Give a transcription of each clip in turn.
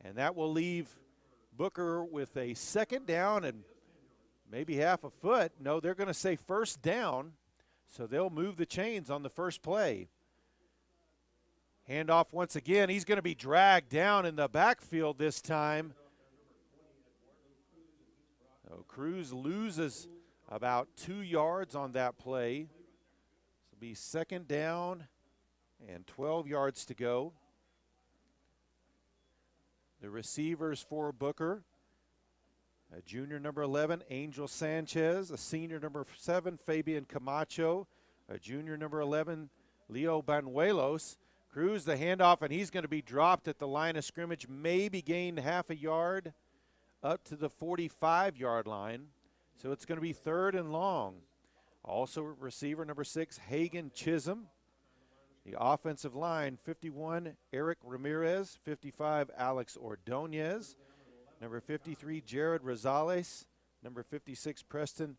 And that will leave Booker with a second down and maybe half a foot. No, they're going to say first down, so they'll move the chains on the first play. Handoff once again. He's going to be dragged down in the backfield this time. So Cruz loses about 2 yards on that play. This will be second down and 12 yards to go. The receivers for Booker, a junior number 11, Angel Sanchez, a senior number 7, Fabian Camacho, a junior number 11, Leo Banuelos. Cruz the handoff, and he's going to be dropped at the line of scrimmage, maybe gained half a yard up to the 45-yard line. So it's going to be third and long. Also receiver number 6, Hagen Chisholm. The offensive line, 51, Eric Ramirez, 55, Alex Ordonez, number 53, Jared Rosales, number 56, Preston.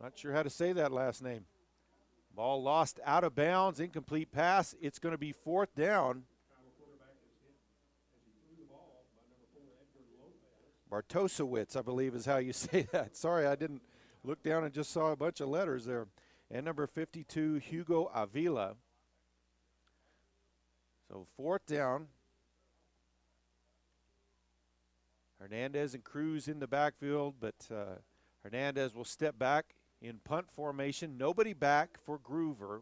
Not sure how to say that last name. Ball lost out of bounds, incomplete pass. It's going to be fourth down. Bartosowitz, I believe is how you say that. Sorry, I didn't look down and just saw a bunch of letters there. And number 52, Hugo Avila. So fourth down. Hernandez and Cruz in the backfield, but Hernandez will step back in punt formation. Nobody back for Gruver.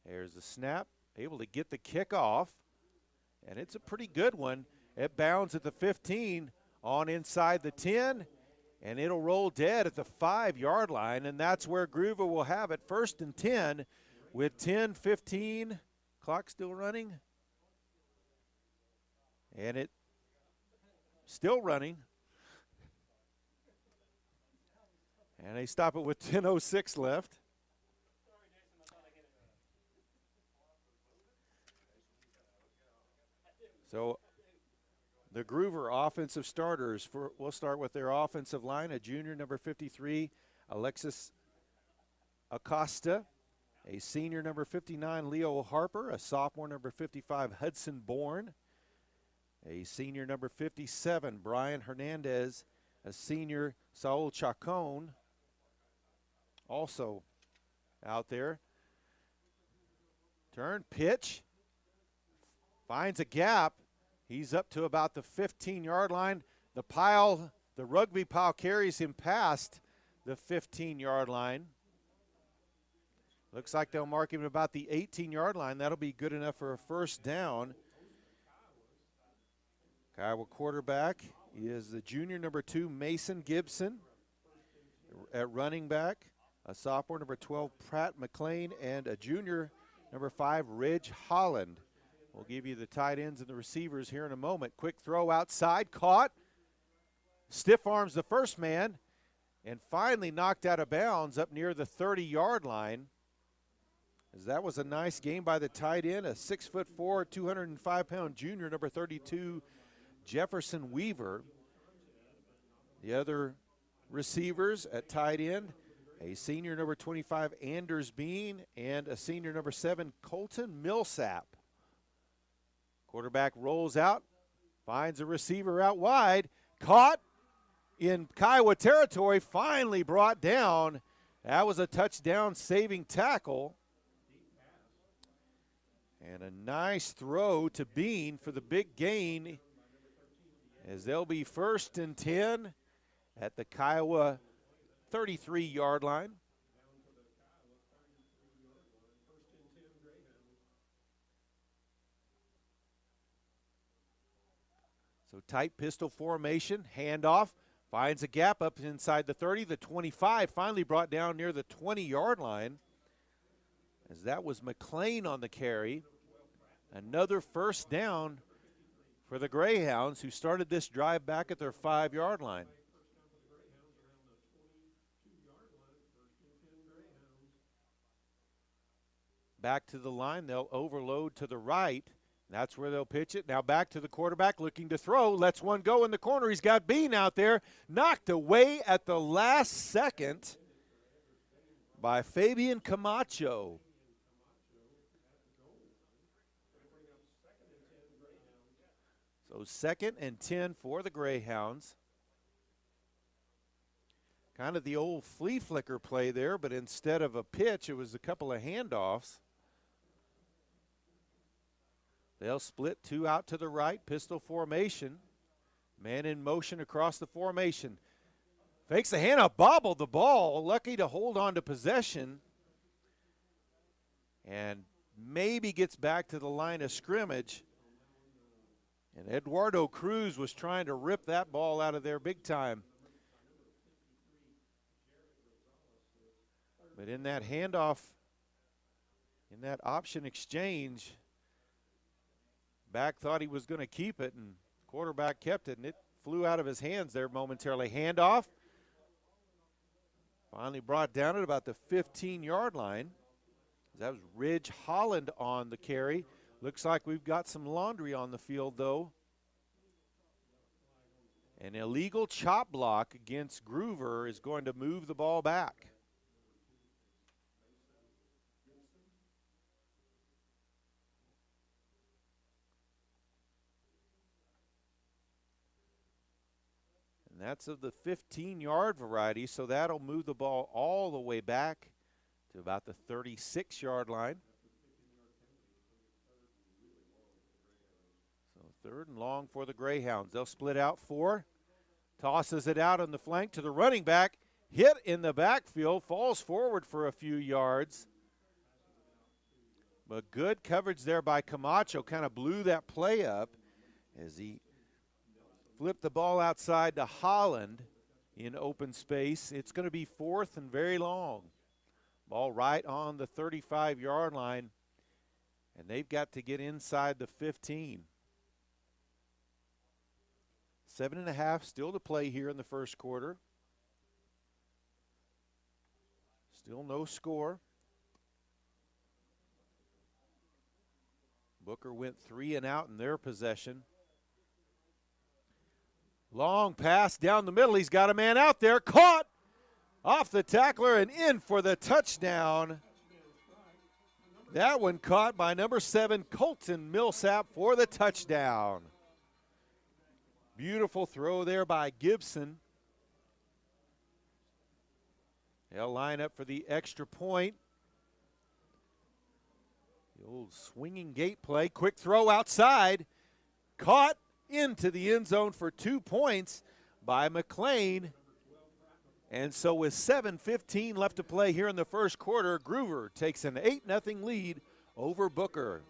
There's the snap, able to get the kickoff, and it's a pretty good one. It bounds at the 15, on inside the 10, and it'll roll dead at the 5-yard line, and that's where Gruver will have it, first and 10 with 10:15. Clock still running, and it still running. And they stop it with 10:06 left. So the Gruver offensive starters, we'll start with their offensive line. A junior, number 53, Alexis Acosta. A senior, number 59, Leo Harper. A sophomore, number 55, Hudson Bourne. A senior, number 57, Brian Hernandez. A senior, Saul Chacon, also out there. Turn, pitch, finds a gap. He's up to about the 15-yard line. The rugby pile carries him past the 15-yard line. Looks like they'll mark him at about the 18-yard line. That'll be good enough for a first down. Kiowa quarterback is the junior, number 2, Mason Gibson. At running back, a sophomore, number 12, Pratt McLean, and a junior, number 5, Ridge Holland. We'll give you the tight ends and the receivers here in a moment. Quick throw outside, caught. Stiff arms the first man, and finally knocked out of bounds up near the 30-yard line. As that was a nice game by the tight end, a 6'4", 205-pound junior, number 32, Jefferson Weaver. The other receivers at tight end, a senior, number 25, Anders Bean, and a senior, number 7, Colton Millsap. Quarterback rolls out, finds a receiver out wide, caught in Kiowa territory, finally brought down. That was a touchdown-saving tackle. And a nice throw to Bean for the big gain, as they'll be first and 10 at the Kiowa 33-yard line. So tight pistol formation, handoff, finds a gap up inside the 30, the 25, finally brought down near the 20-yard line, as that was McLean on the carry. Another first down for the Greyhounds, who started this drive back at their 5-yard line. Back to the line, they'll overload to the right. That's where they'll pitch it. Now back to the quarterback looking to throw. Lets one go in the corner. He's got Bean out there. Knocked away at the last second by Fabian Camacho. So 2nd and 10 for the Greyhounds. Kind of the old flea flicker play there, but instead of a pitch, it was a couple of handoffs. They'll split 2 out to the right, pistol formation. Man in motion across the formation. Fakes the handoff, bobbled the ball, lucky to hold on to possession. And maybe gets back to the line of scrimmage. And Eduardo Cruz was trying to rip that ball out of there big time. But in that handoff, in that option exchange, back thought he was going to keep it, and quarterback kept it, and it flew out of his hands there momentarily. Handoff. Finally brought down at about the 15-yard line. That was Ridge Holland on the carry. Looks like we've got some laundry on the field, though. An illegal chop block against Gruver is going to move the ball back. And that's of the 15-yard variety, so that'll move the ball all the way back to about the 36-yard line. So 3rd and long for the Greyhounds. They'll split out 4. Tosses it out on the flank to the running back. Hit in the backfield, falls forward for a few yards. But good coverage there by Camacho, kind of blew that play up as he flipped the ball outside to Holland in open space. It's going to be 4th and very long. Ball right on the 35-yard line, and they've got to get inside the 15. 7.5 still to play here in the first quarter. Still no score. Booker went 3 and out in their possession. Long pass down the middle. He's got a man out there. Caught off the tackler and in for the touchdown. That one caught by number 7, Colton Millsap, for the touchdown. Beautiful throw there by Gibson. They'll line up for the extra point. The old swinging gate play. Quick throw outside. Caught into the end zone for 2 points by McLean. And so with 7:15 left to play here in the first quarter, Gruver takes an 8-0 lead over Booker.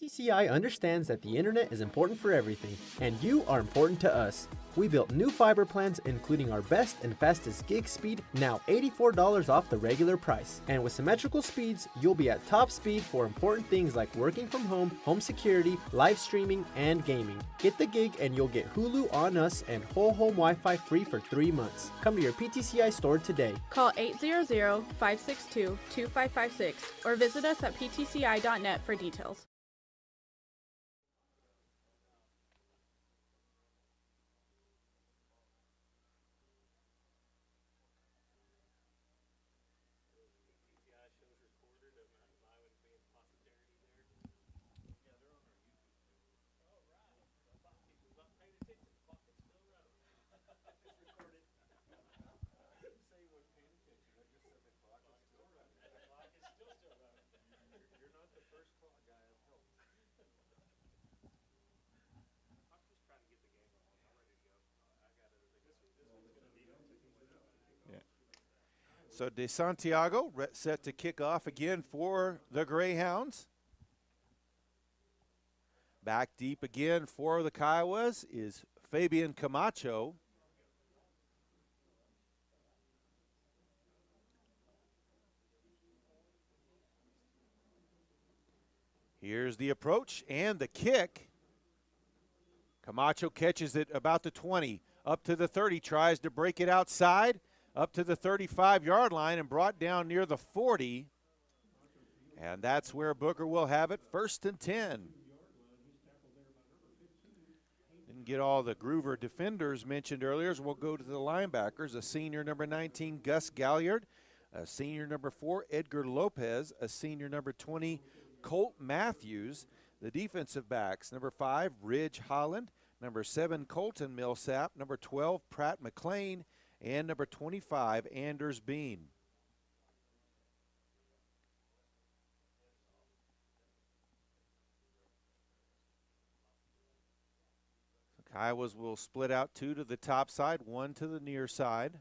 PTCI understands that the internet is important for everything, and you are important to us. We built new fiber plans including our best and fastest gig speed, now $84 off the regular price. And with symmetrical speeds, you'll be at top speed for important things like working from home, home security, live streaming, and gaming. Get the gig and you'll get Hulu on us and whole home Wi-Fi free for 3 months. Come to your PTCI store today. Call 800-562-2556 or visit us at ptci.net for details. So De Santiago set to kick off again for the Greyhounds. Back deep again for the Kiowas is Fabian Camacho. Here's the approach and the kick. Camacho catches it about the 20, up to the 30, tries to break it outside, up to the 35-yard line and brought down near the 40. And that's where Booker will have it, 1st and 10. Didn't get all the Gruver defenders mentioned earlier, so we'll go to the linebackers. A senior number 19, Gus Galliard. A senior number 4, Edgar Lopez. A senior number 20, Colt Matthews. The defensive backs, number 5, Ridge Holland, number 7, Colton Millsap, number 12, Pratt McLean, and number 25, Anders Bean. Kiowas will split out 2 to the top side, 1 to the near side.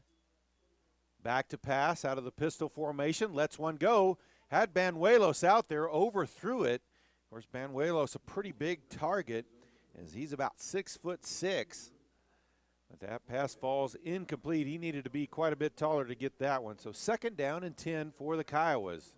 Back to pass out of the pistol formation, lets one go. Had Banuelos out there, overthrew it. Of course, Banuelos a pretty big target as he's about 6'6". But that pass falls incomplete. He needed to be quite a bit taller to get that one. So 2nd down and 10 for the Kiowas.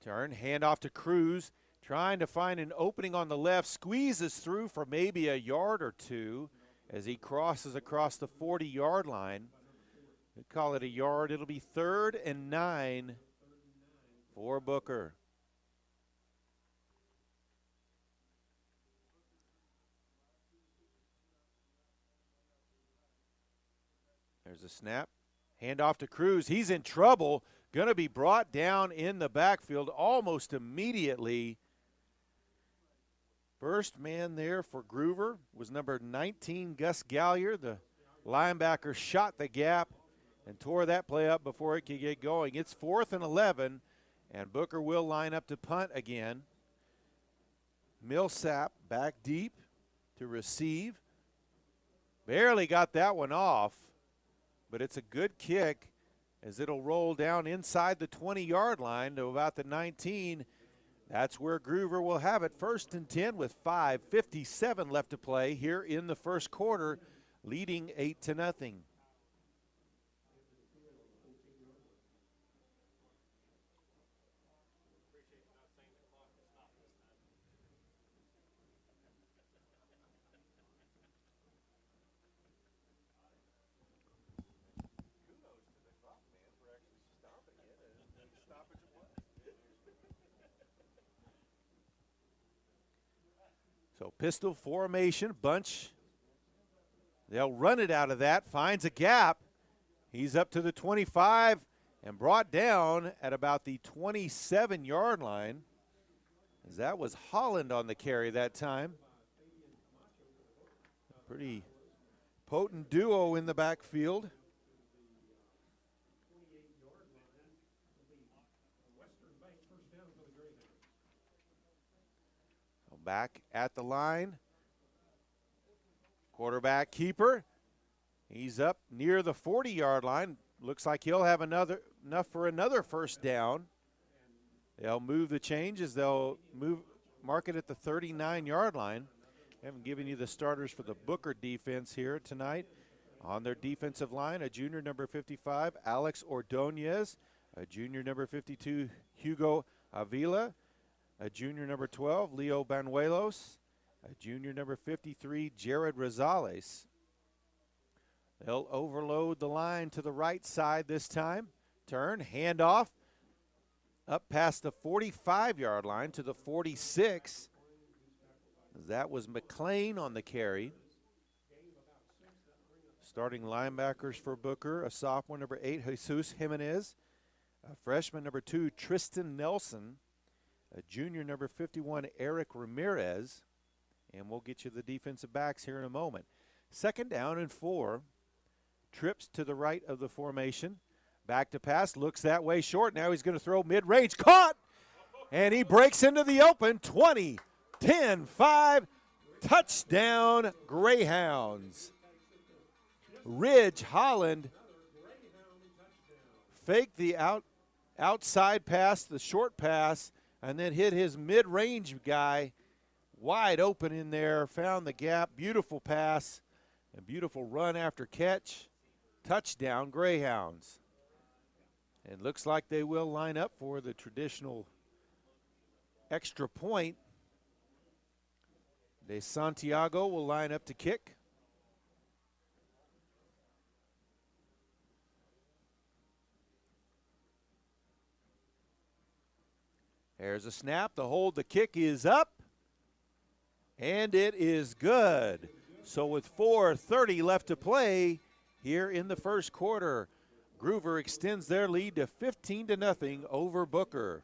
Turn, handoff to Cruz, trying to find an opening on the left, squeezes through for maybe a yard or 2 as he crosses across the 40-yard line. We call it a yard. It'll be 3rd and 9 for Booker. There's a snap. Handoff to Cruz. He's in trouble. Going to be brought down in the backfield almost immediately. First man there for Gruver was number 19, Gus Gallier. The linebacker shot the gap and tore that play up before it could get going. It's 4th and 11, and Booker will line up to punt again. Millsap back deep to receive. Barely got that one off, but it's a good kick as it'll roll down inside the 20-yard line to about the 19. That's where Gruver will have it. 1st and 10 with 5:57 left to play here in the first quarter, leading 8-0. So pistol formation, bunch. They'll run it out of that, finds a gap. He's up to the 25 and brought down at about the 27-yard line, as that was Holland on the carry that time. Pretty potent duo in the backfield. Back at the line. Quarterback keeper. He's up near the 40-yard line. Looks like he'll have enough for another first down. They'll move the changes. They'll mark it at the 39-yard line. I haven't given you the starters for the Booker defense here tonight. On their defensive line, a junior number 55, Alex Ordonez. A junior number 52, Hugo Avila. A junior number 12, Leo Banuelos. A junior number 53, Jared Rosales. They'll overload the line to the right side this time. Turn, handoff, up past the 45-yard line to the 46. That was McLean on the carry. Starting linebackers for Booker, a sophomore number 8, Jesus Jimenez. A freshman number 2, Tristan Nelson. A junior number 51, Eric Ramirez. And we'll get you the defensive backs here in a moment. 2nd down and 4. Trips to the right of the formation. Back to pass, looks that way short. Now he's going to throw mid-range. Caught! And he breaks into the open. 20, 10, 5. Touchdown, Greyhounds. Ridge Holland faked the outside pass, the short pass, and then hit his mid-range guy wide open in there, found the gap. Beautiful pass, a beautiful run after catch. Touchdown, Greyhounds. It looks like they will line up for the traditional extra point. De Santiago will line up to kick. There's a snap. The hold, the kick is up. And it is good. So with 4:30 left to play here in the first quarter, Gruver extends their lead to 15-0 over Booker.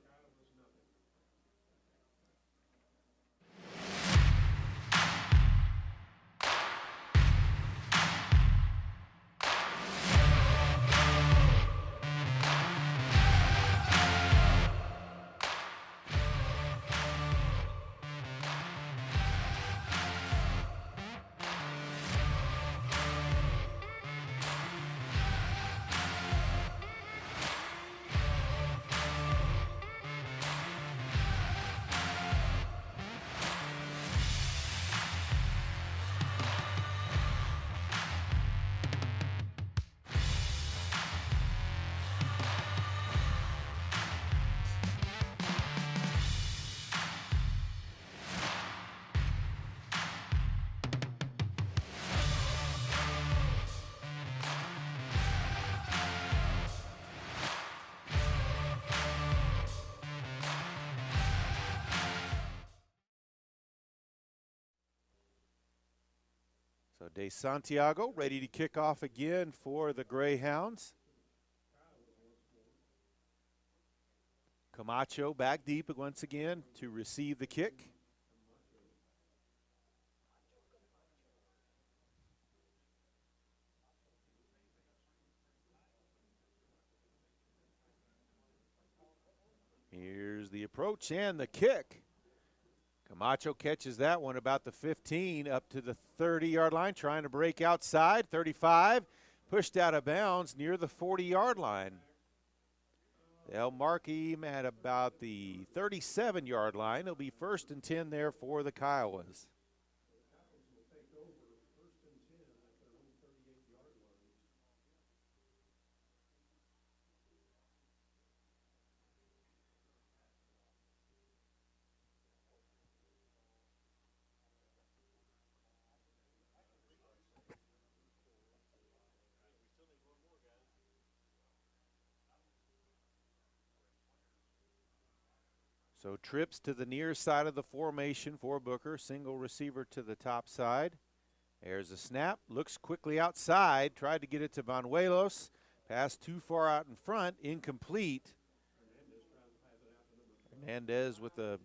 So De Santiago ready to kick off again for the Greyhounds. Camacho back deep once again to receive the kick. Here's the approach and the kick. Camacho catches that one about the 15 up to the 30-yard line, trying to break outside. 35, pushed out of bounds near the 40-yard line. They'll mark him at about the 37-yard line. It'll be 1st and 10 there for the Kiowas. So trips to the near side of the formation for Booker. Single receiver to the top side. There's a snap. Looks quickly outside. Tried to get it to Banuelos. Pass too far out in front. Incomplete. Hernandez with a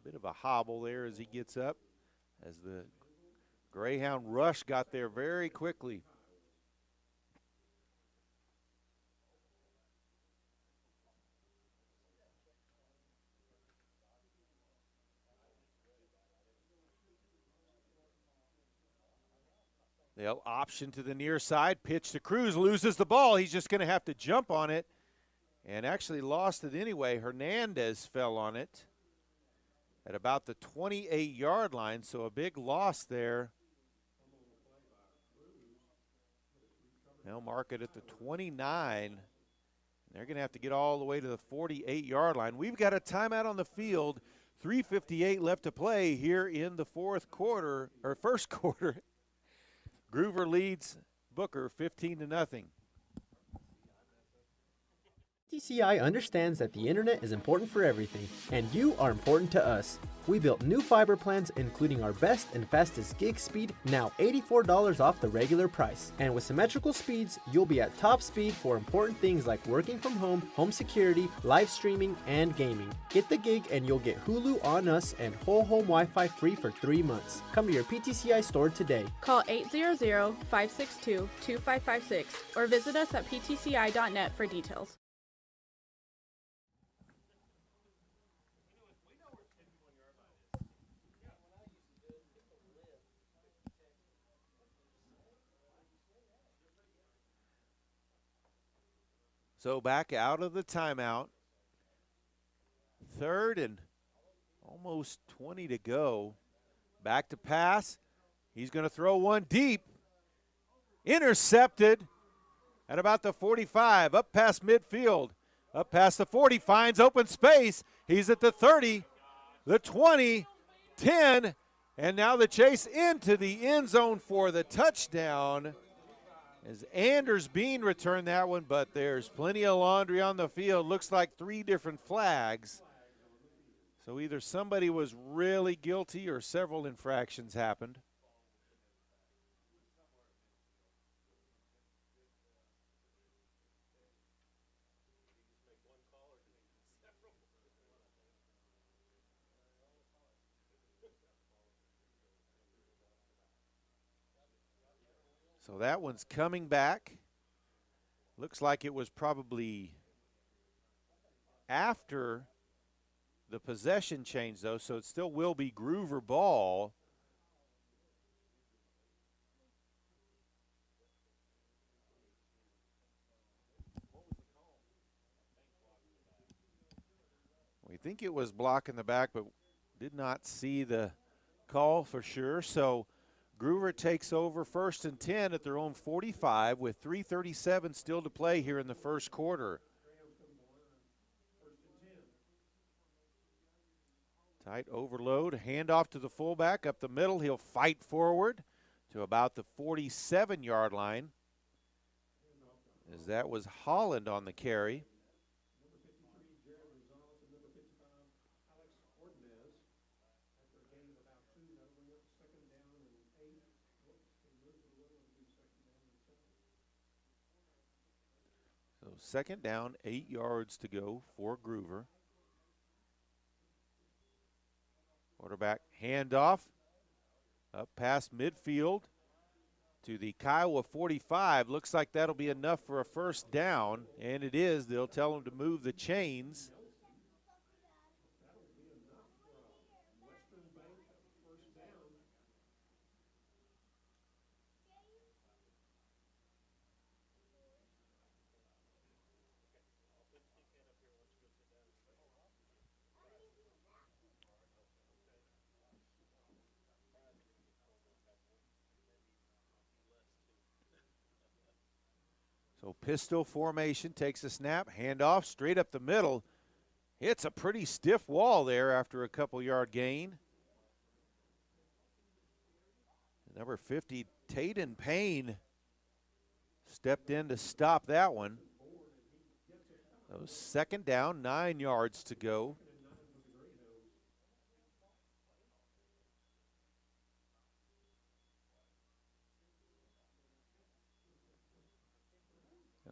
bit of a hobble there as he gets up. As the Greyhound rush got there very quickly. They'll option to the near side, pitch to Cruz, loses the ball. He's just going to have to jump on it and actually lost it anyway. Hernandez fell on it at about the 28-yard line, so a big loss there. They'll mark it at the 29. They're going to have to get all the way to the 48-yard line. We've got a timeout on the field. 3:58 left to play here in the first quarter. Gruver leads Booker 15-0. PTCI understands that the internet is important for everything, and you are important to us. We built new fiber plans including our best and fastest gig speed, now $84 off the regular price. And with symmetrical speeds, you'll be at top speed for important things like working from home, home security, live streaming, and gaming. Get the gig and you'll get Hulu on us and whole home Wi-Fi free for 3 months. Come to your PTCI store today. Call 800-562-2556 or visit us at ptci.net for details. So back out of the timeout. 3rd and almost 20 to go. Back to pass. He's going to throw one deep. Intercepted at about the 45. Up past midfield. Up past the 40. Finds open space. He's at the 30, the 20, 10. And now the chase into the end zone for the touchdown. As Anders Bean returned that one, but there's plenty of laundry on the field. Looks like 3 different flags. So either somebody was really guilty or several infractions happened. So that one's coming back. Looks like it was probably after the possession change, though, so it still will be Gruver ball. We think it was blocking the back, but did not see the call for sure. So Gruver takes over 1st and 10 at their own 45 with 3:37 still to play here in the first quarter. Tight overload, handoff to the fullback up the middle. He'll fight forward to about the 47-yard line, as that was Holland on the carry. So 2nd down, 8 yards to go for Gruver. Quarterback handoff up past midfield to the Kiowa 45. Looks like that'll be enough for a 1st down, and it is. They'll tell them to move the chains. So pistol formation, takes a snap, handoff straight up the middle. It's a pretty stiff wall there after a couple-yard gain. Number 50, Taden Payne, stepped in to stop that one. So 2nd down, 9 yards to go.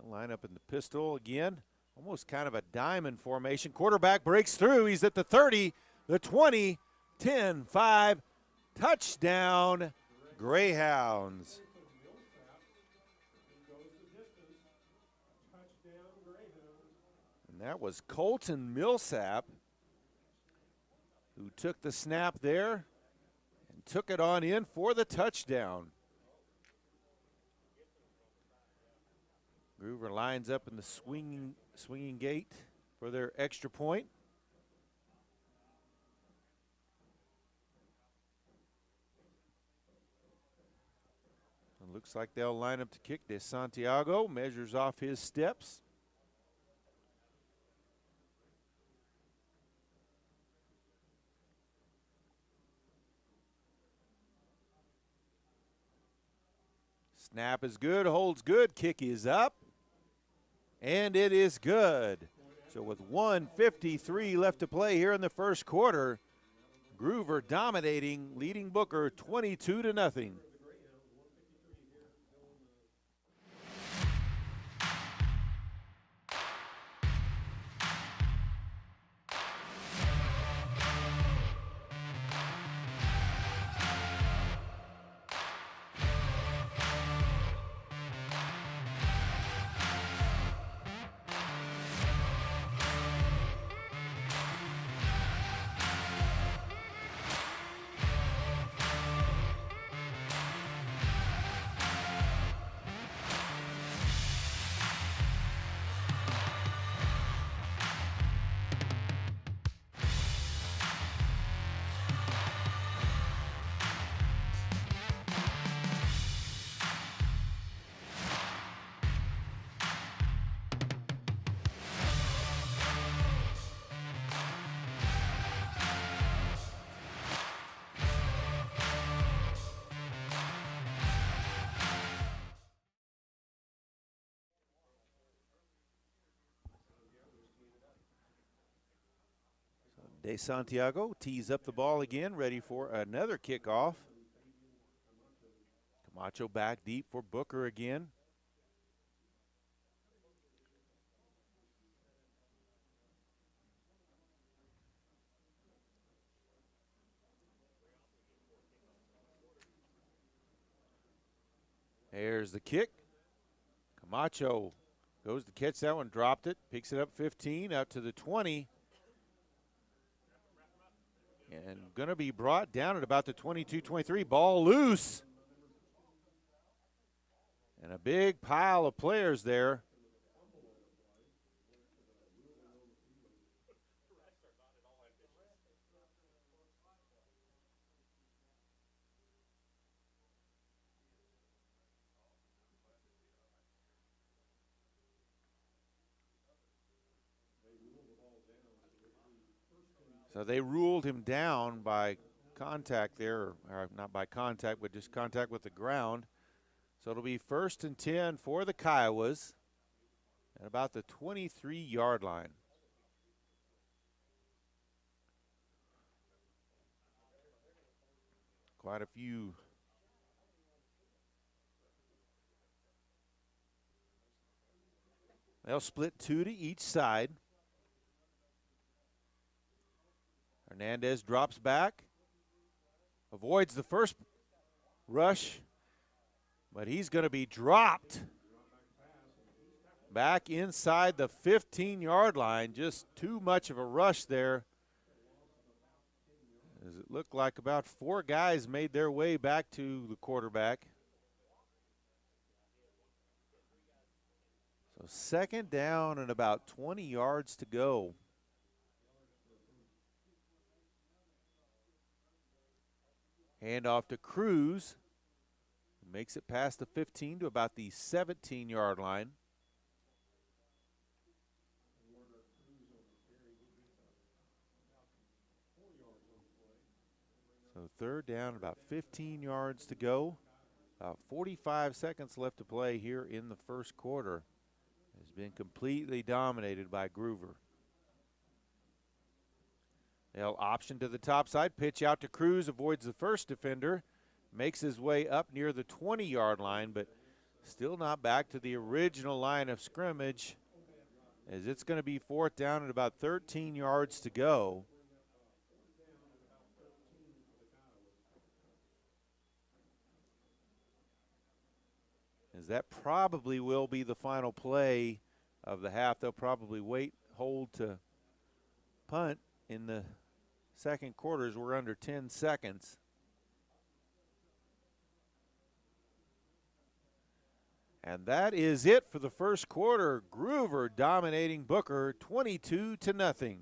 Line up in the pistol again, almost kind of a diamond formation. Quarterback breaks through. He's at the 30, the 20, 10, 5, touchdown, Greyhounds. And that was Colton Millsap who took the snap there and took it on in for the touchdown. Gruver lines up in the swinging gate for their extra point. It looks like they'll line up to kick. De Santiago measures off his steps. Snap is good, holds good, kick is up. And it is good. So with 1:53 left to play here in the first quarter, Gruver dominating, leading Booker 22-0. De Santiago tees up the ball again, ready for another kickoff. Camacho back deep for Booker again. There's the kick. Camacho goes to catch that one, dropped it, picks it up 15, out to the 20. And going to be brought down at about the 22-23. Ball loose. And a big pile of players there. So they ruled him down by contact there, or not by contact, but just contact with the ground. So it'll be 1st and 10 for the Kiowas at about the 23-yard line. Quite a few. They'll split 2 to each side. Hernandez drops back, avoids the first rush, but he's going to be dropped back inside the 15-yard line. Just too much of a rush there, as it looked like about 4 guys made their way back to the quarterback. So 2nd down and about 20 yards to go. Handoff to Cruz. Makes it past the 15 to about the 17-yard line. So 3rd down, about 15 yards to go. About 45 seconds left to play here in the first quarter. Has been completely dominated by Gruver. They'll option to the top side, pitch out to Cruz, avoids the first defender, makes his way up near the 20-yard line, but still not back to the original line of scrimmage, as it's going to be 4th down and about 13 yards to go. As that probably will be the final play of the half. They'll probably hold to punt in the second quarter as we're under 10 seconds. And that is it for the first quarter. Gruver dominating Booker 22-0.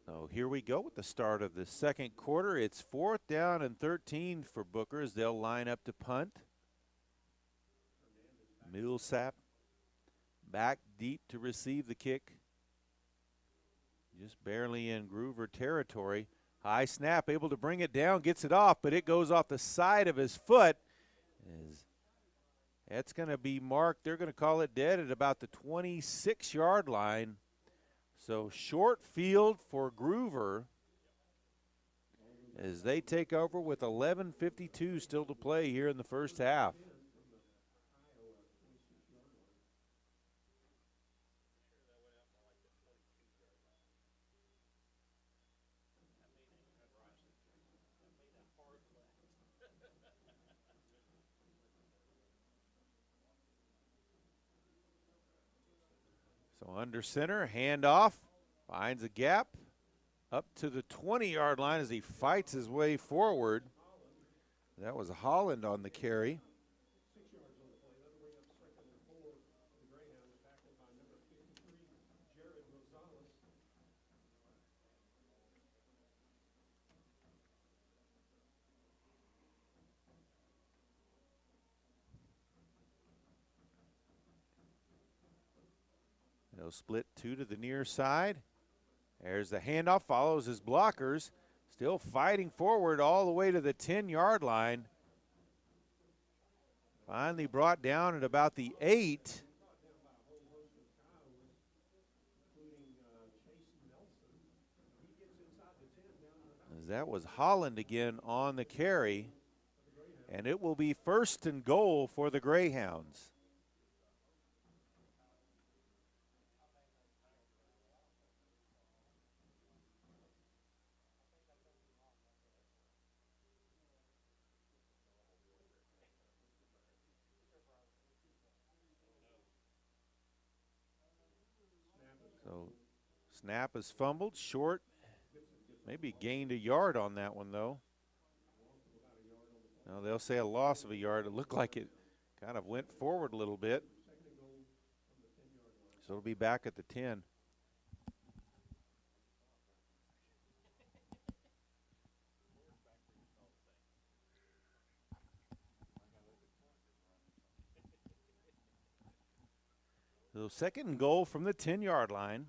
So here we go with the start of the second quarter. It's 4th down and 13 for Booker as they'll line up to punt. Millsap back deep to receive the kick. Just barely in Gruver territory. High snap, able to bring it down, gets it off, but it goes off the side of his foot. That's going to be marked. They're going to call it dead at about the 26-yard line. So short field for Gruver as they take over with 11:52 still to play here in the first half. So under center, handoff, finds a gap up to the 20-yard line as he fights his way forward. That was Holland on the carry. They'll split two to the near side. There's the handoff, follows his blockers. Still fighting forward all the way to the 10-yard line. Finally brought down at about the 8. As that was Holland again on the carry. And it will be 1st and goal for the Greyhounds. So snap is fumbled, short. Maybe gained a yard on that one, though. No, they'll say a loss of a yard. It looked like it kind of went forward a little bit. So it'll be back at the 10. So 2nd and goal from the 10-yard line.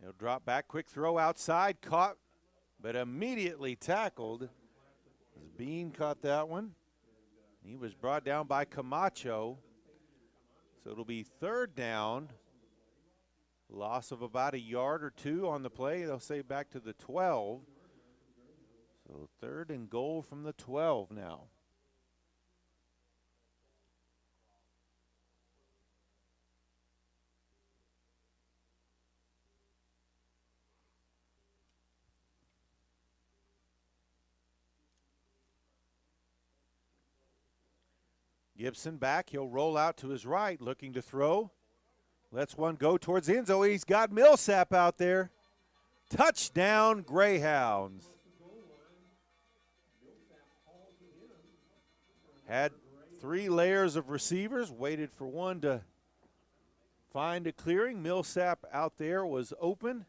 He'll drop back, quick throw outside, caught, but immediately tackled. As Bean caught that one. He was brought down by Camacho. So it'll be 3rd down. Loss of about a yard or 2 on the play. They'll say back to the 12. So 3rd and goal from the 12 now. Gibson back, he'll roll out to his right, looking to throw. Lets one go towards the end zone. He's got Millsap out there. Touchdown, Greyhounds. Had 3 layers of receivers, waited for one to find a clearing. Millsap out there was open.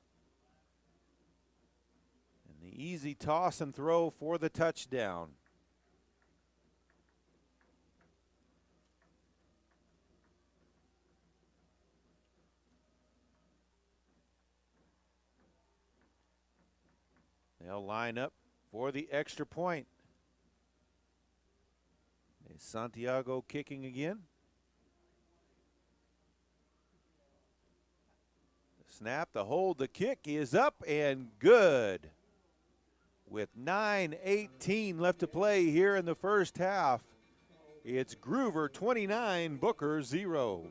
And the easy toss and throw for the touchdown. They'll line up for the extra point. Is Santiago kicking again? The snap, the hold, the kick is up and good. With 9:18 left to play here in the first half, it's Gruver 29, Booker 0.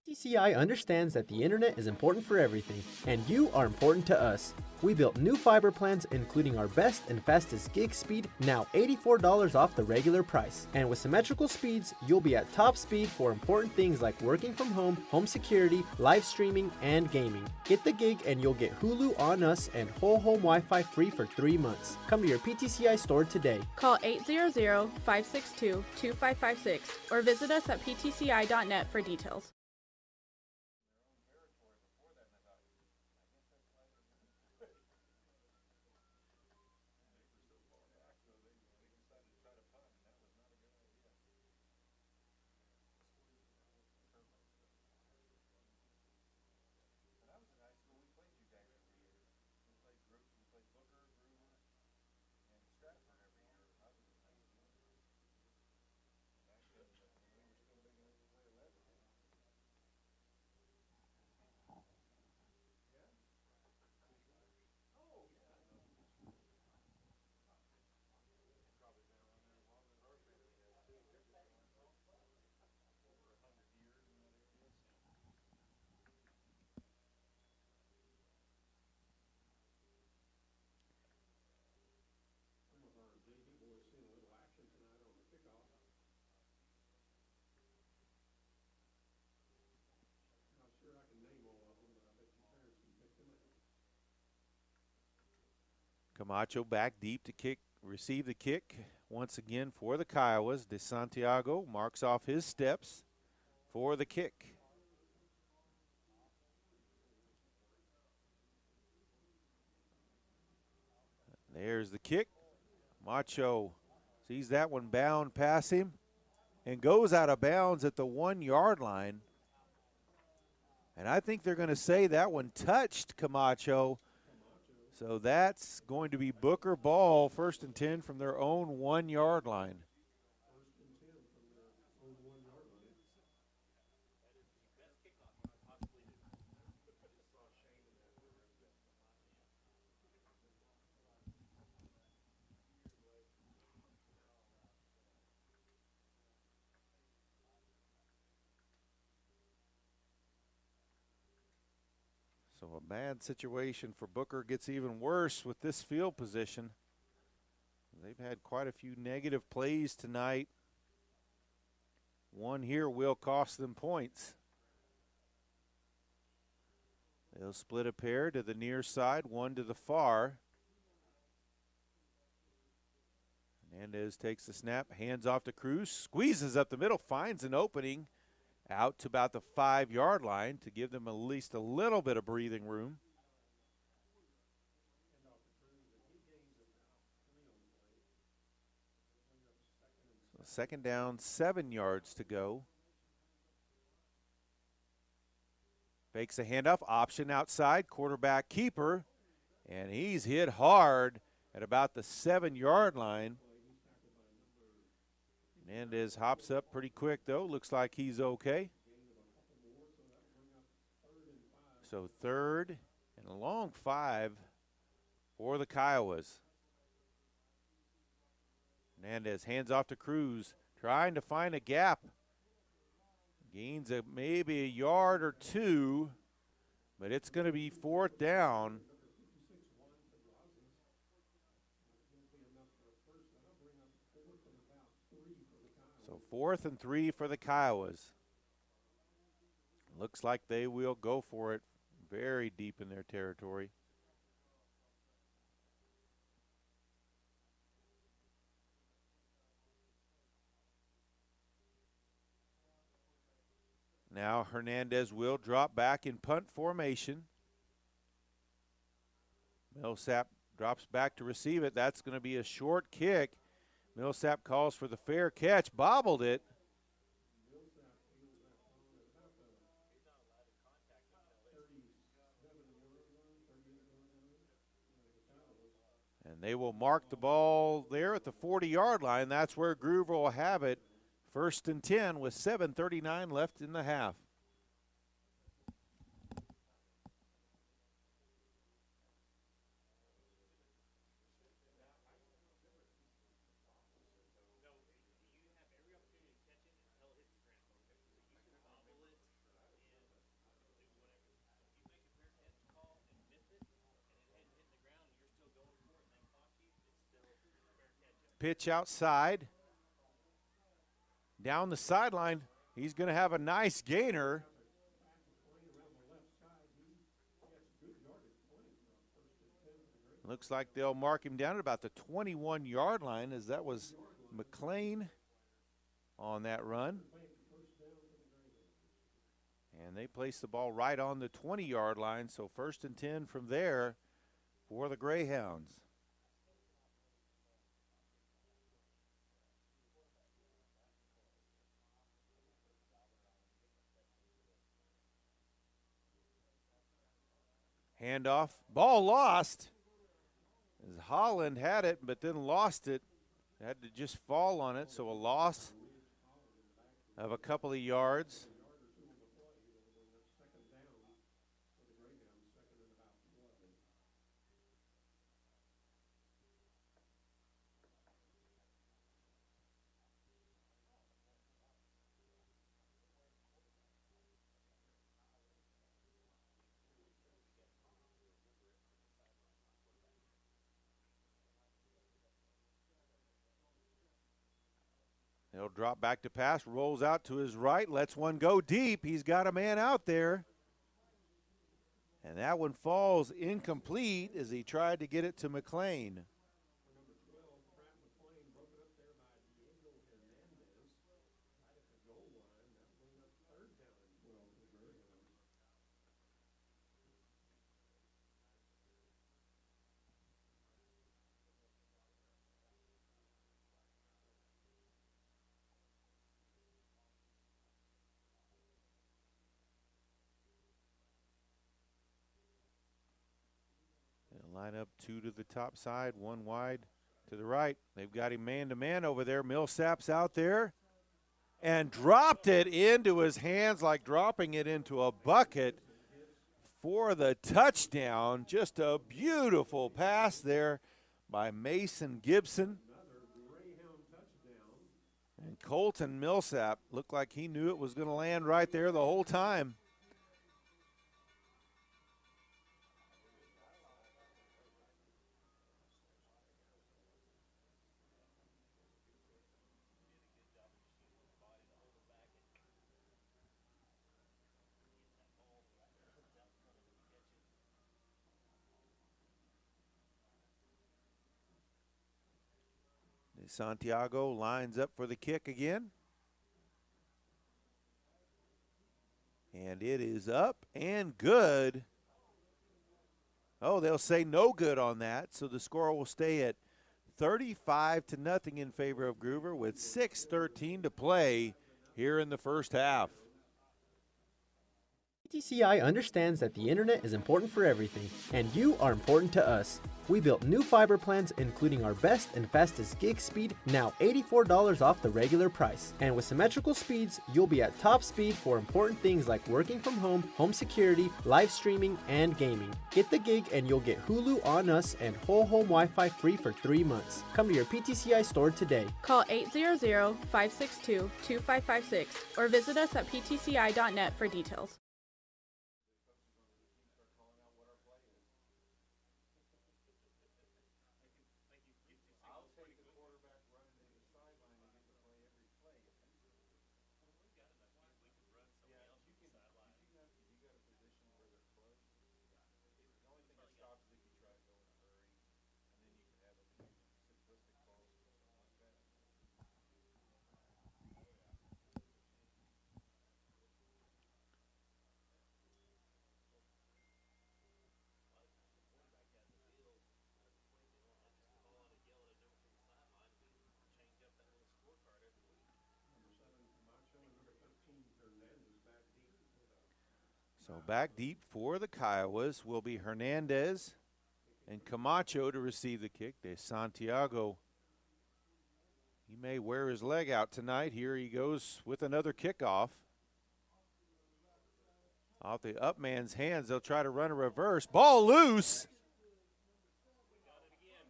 PTCI understands that the internet is important for everything, and you are important to us. We built new fiber plans, including our best and fastest gig speed, now $84 off the regular price. And with symmetrical speeds, you'll be at top speed for important things like working from home, home security, live streaming, and gaming. Get the gig and you'll get Hulu on us and whole home Wi-Fi free for 3 months. Come to your PTCI store today. Call 800-562-2556 or visit us at ptci.net for details. Camacho back deep to kick, receive the kick once again for the Kiowas. De Santiago marks off his steps for the kick. There's the kick. Camacho sees that one bound past him and goes out of bounds at the 1 yard line. And I think they're going to say that one touched Camacho. So that's going to be Booker ball, 1st and 10 from their own 1 yard line. So a bad situation for Booker gets even worse with this field position. They've had quite a few negative plays tonight. One here will cost them points. They'll split a pair to the near side, one to the far. Hernandez takes the snap, hands off to Cruz, squeezes up the middle, finds an opening out to about the 5 yard line to give them at least a little bit of breathing room. So 2nd down, 7 yards to go. Fakes a handoff, option outside, quarterback keeper, and he's hit hard at about the 7 yard line. Hernandez hops up pretty quick, though. Looks like he's okay. So 3rd and a long 5 for the Kiowas. Hernandez hands off to Cruz, trying to find a gap. Gains maybe a yard or 2, but it's going to be 4th down. So 4th and 3 for the Kiowas. Looks like they will go for it very deep in their territory. Now Hernandez will drop back in punt formation. Millsap drops back to receive it. That's going to be a short kick. Millsap calls for the fair catch, bobbled it. And they will mark the ball there at the 40 yard line. That's where Gruver will have it. 1st and 10 with 7:39 left in the half. Pitch outside. Down the sideline, he's going to have a nice gainer. Looks like they'll mark him down at about the 21 yard line, as that was McLean on that run. And they place the ball right on the 20 yard line, so 1st and 10 from there for the Greyhounds. Handoff, ball lost. As Holland had it, but then lost it. Had to just fall on it, so a loss of a couple of yards. He'll drop back to pass, rolls out to his right, lets one go deep. He's got a man out there. And that one falls incomplete as he tried to get it to McLean. Line up two to the top side, one wide to the right. They've got him man-to-man over there. Millsap's out there and dropped it into his hands like dropping it into a bucket for the touchdown. Just a beautiful pass there by Mason Gibson. And Colton Millsap looked like he knew it was going to land right there the whole time. Santiago lines up for the kick again. And it is up and good. Oh, they'll say no good on that, so the score will stay at 35-0 in favor of Gruver with 6:13 to play here in the first half. PTCI understands that the internet is important for everything, and you are important to us. We built new fiber plans including our best and fastest gig speed, now $84 off the regular price. And with symmetrical speeds, you'll be at top speed for important things like working from home, home security, live streaming, and gaming. Get the gig and you'll get Hulu on us and whole home Wi-Fi free for 3 months. Come to your PTCI store today. Call 800-562-2556 or visit us at ptci.net for details. So back deep for the Kiowas will be Hernandez and Camacho to receive the kick. De Santiago, he may wear his leg out tonight. Here he goes with another kickoff. Off the up man's hands, they'll try to run a reverse. Ball loose.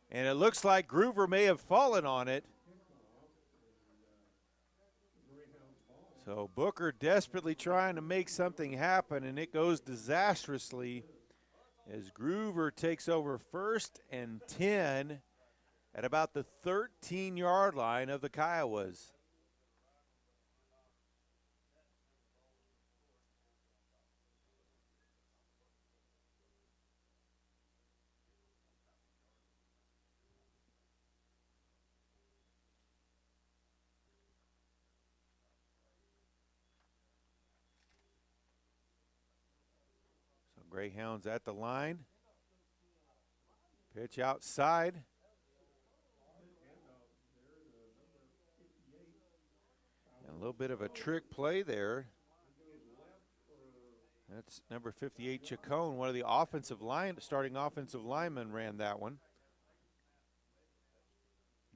And it looks like Gruver may have fallen on it. So Booker desperately trying to make something happen, and it goes disastrously as Gruver takes over 1st and 10 at about the 13-yard line of the Kiowas. Greyhounds at the line. Pitch outside. And a little bit of a trick play there. That's number 58, Chacon, one of the starting offensive linemen ran that one.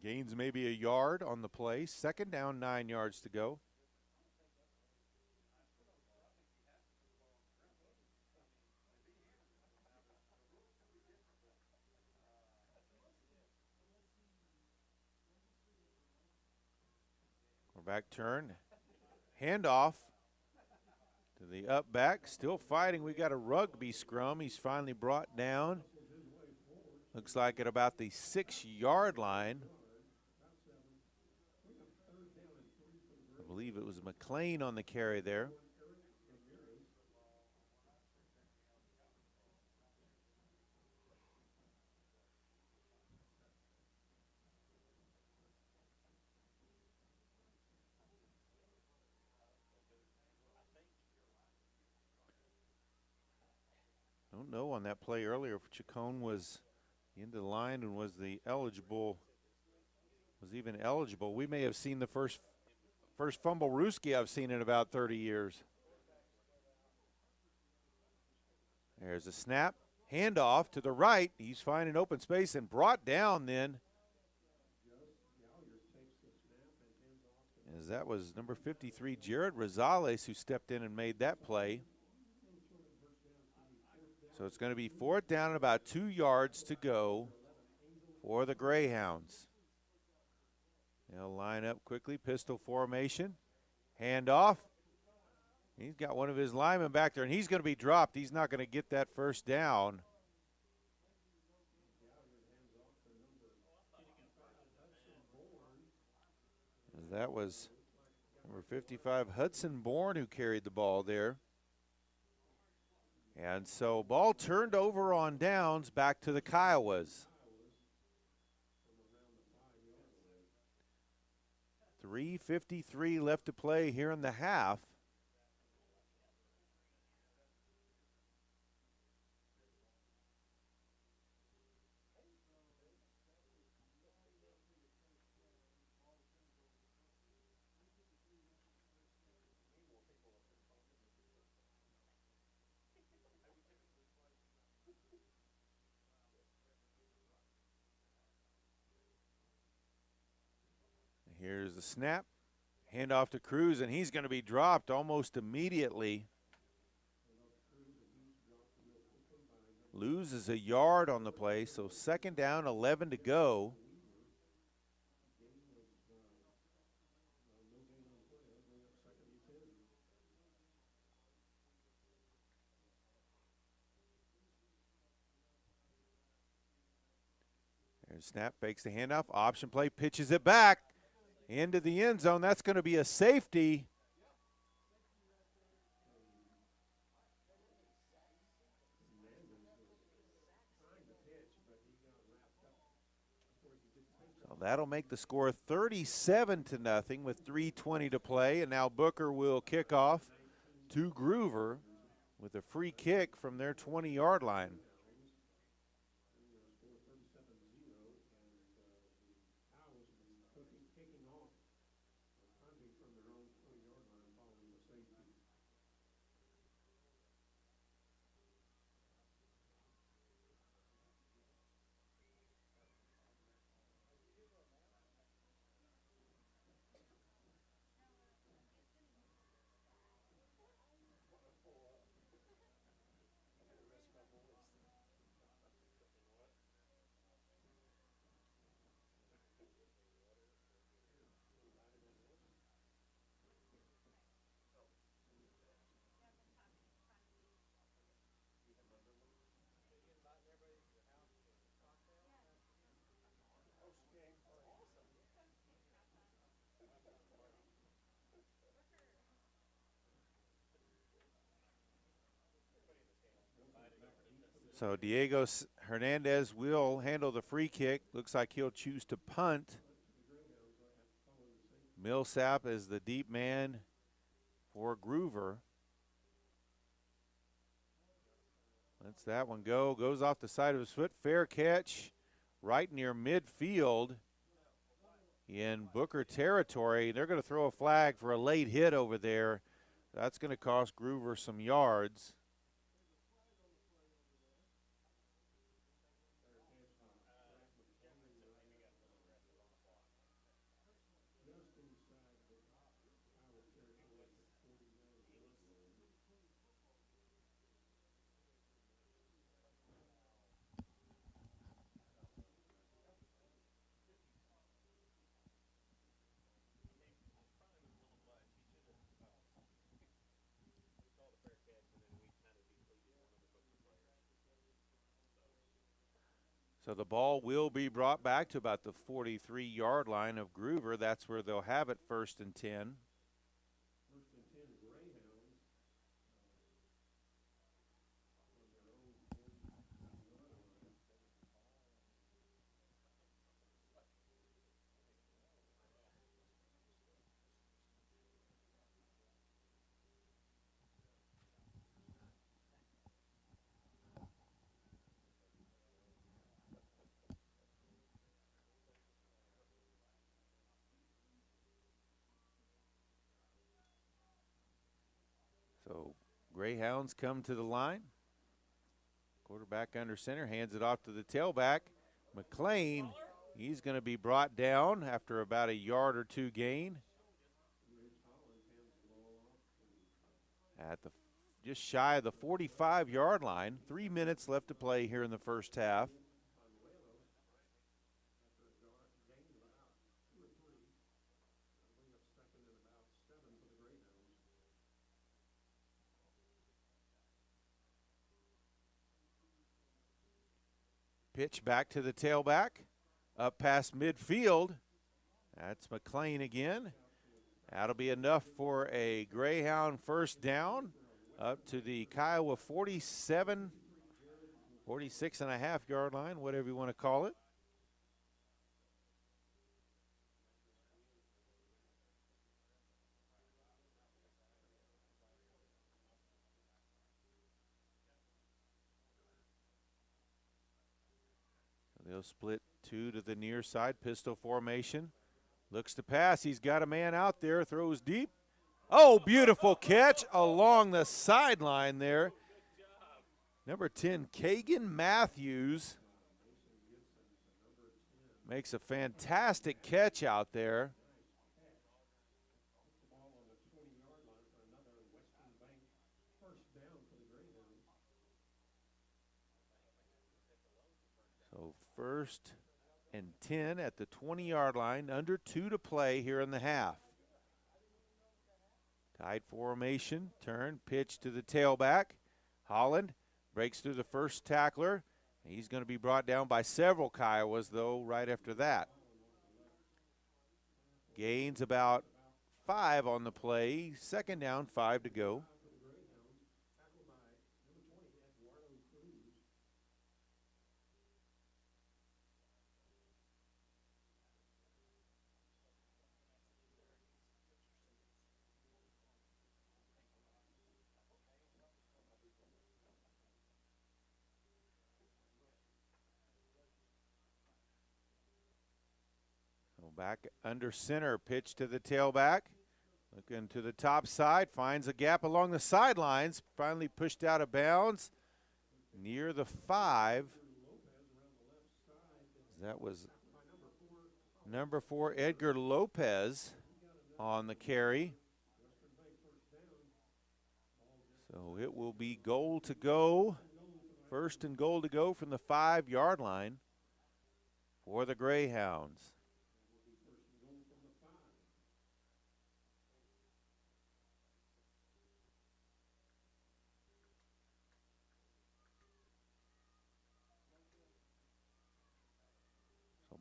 Gains maybe a yard on the play. 2nd down, 9 yards to go. Back turn, handoff to the up back, still fighting. We got a rugby scrum. He's finally brought down. Looks like at about the 6-yard line. I believe it was McLean on the carry there. don't know on that play earlier if Chacon was into the line and was even eligible. We may have seen the first fumble Ruski I've seen in about 30 years. There's a snap, handoff to the right. He's finding open space and brought down then. As that was number 53, Jared Rosales, who stepped in and made that play. So it's going to be 4th down and about 2 yards to go for the Greyhounds. They'll line up quickly, pistol formation, handoff. He's got one of his linemen back there, and he's going to be dropped. He's not going to get that first down. That was number 55, Hudson Bourne, who carried the ball there. And so ball turned over on downs back to the Kiowas. 3:53 left to play here in the half. Here's the snap, handoff to Cruz, and he's going to be dropped almost immediately. Loses a yard on the play, so 2nd down, 11 to go. There's snap, fakes the handoff, option play, pitches it back into the end zone. That's going to be a safety. So that'll make the score 37-0 with 3:20 to play. And now Booker will kick off to Gruver with a free kick from their 20-yard line. So Diego Hernandez will handle the free kick. Looks like he'll choose to punt. Millsap is the deep man for Gruver. Lets that one go. Goes off the side of his foot. Fair catch right near midfield in Booker territory. They're going to throw a flag for a late hit over there. That's going to cost Gruver some yards. So the ball will be brought back to about the 43-yard line of Gruver. That's where they'll have it, 1st and 10. So Greyhounds come to the line. Quarterback under center, hands it off to the tailback. McLean, he's going to be brought down after about a yard or two gain. At the just shy of the 45-yard line. 3 minutes left to play here in the first half. Pitch back to the tailback, up past midfield. That's McLean again. That'll be enough for a Greyhound first down up to the Kiowa 46 and a half yard line, whatever you want to call it. They'll split two to the near side, pistol formation. Looks to pass. He's got a man out there, throws deep. Oh, beautiful catch along the sideline there. Number 10, Kagan Matthews makes a fantastic catch out there. So 1st and 10 at the 20-yard line, under 2 to play here in the half. Tight formation, turn, pitch to the tailback. Holland breaks through the first tackler. He's going to be brought down by several Kiowas, though, right after that. Gains about 5 on the play. 2nd down, 5 to go. Back under center, pitch to the tailback. Looking to the top side, finds a gap along the sidelines. Finally pushed out of bounds near the 5. That was number 4, Edgar Lopez, on the carry. So it will be goal to go. 1st and goal to go from the 5-yard line for the Greyhounds.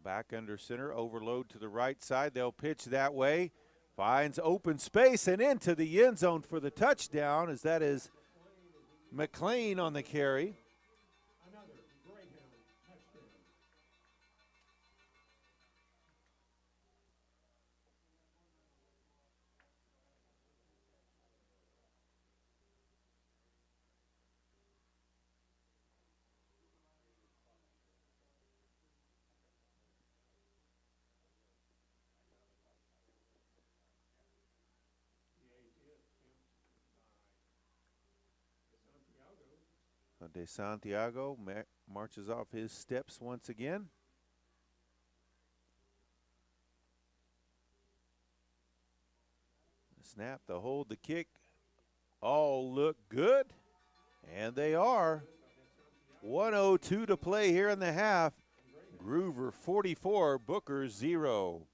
Back under center, overload to the right side. They'll pitch that way. Finds open space and into the end zone for the touchdown, as that is McLean on the carry. De Santiago marches off his steps once again. The snap, the hold, the kick, all look good, and they are. 1:02 to play here in the half. Gruver 44, Booker 0.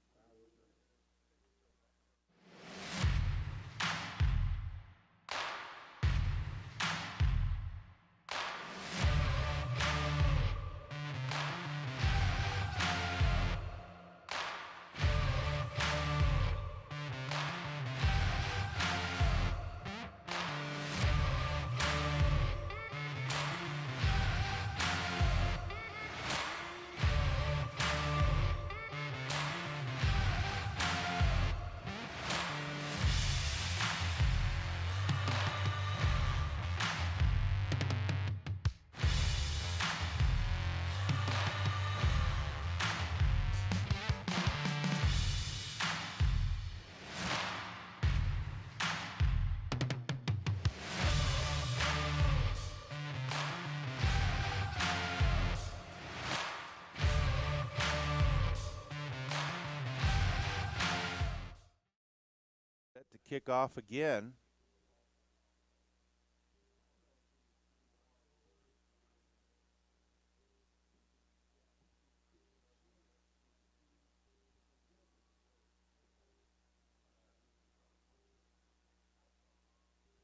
kick off again.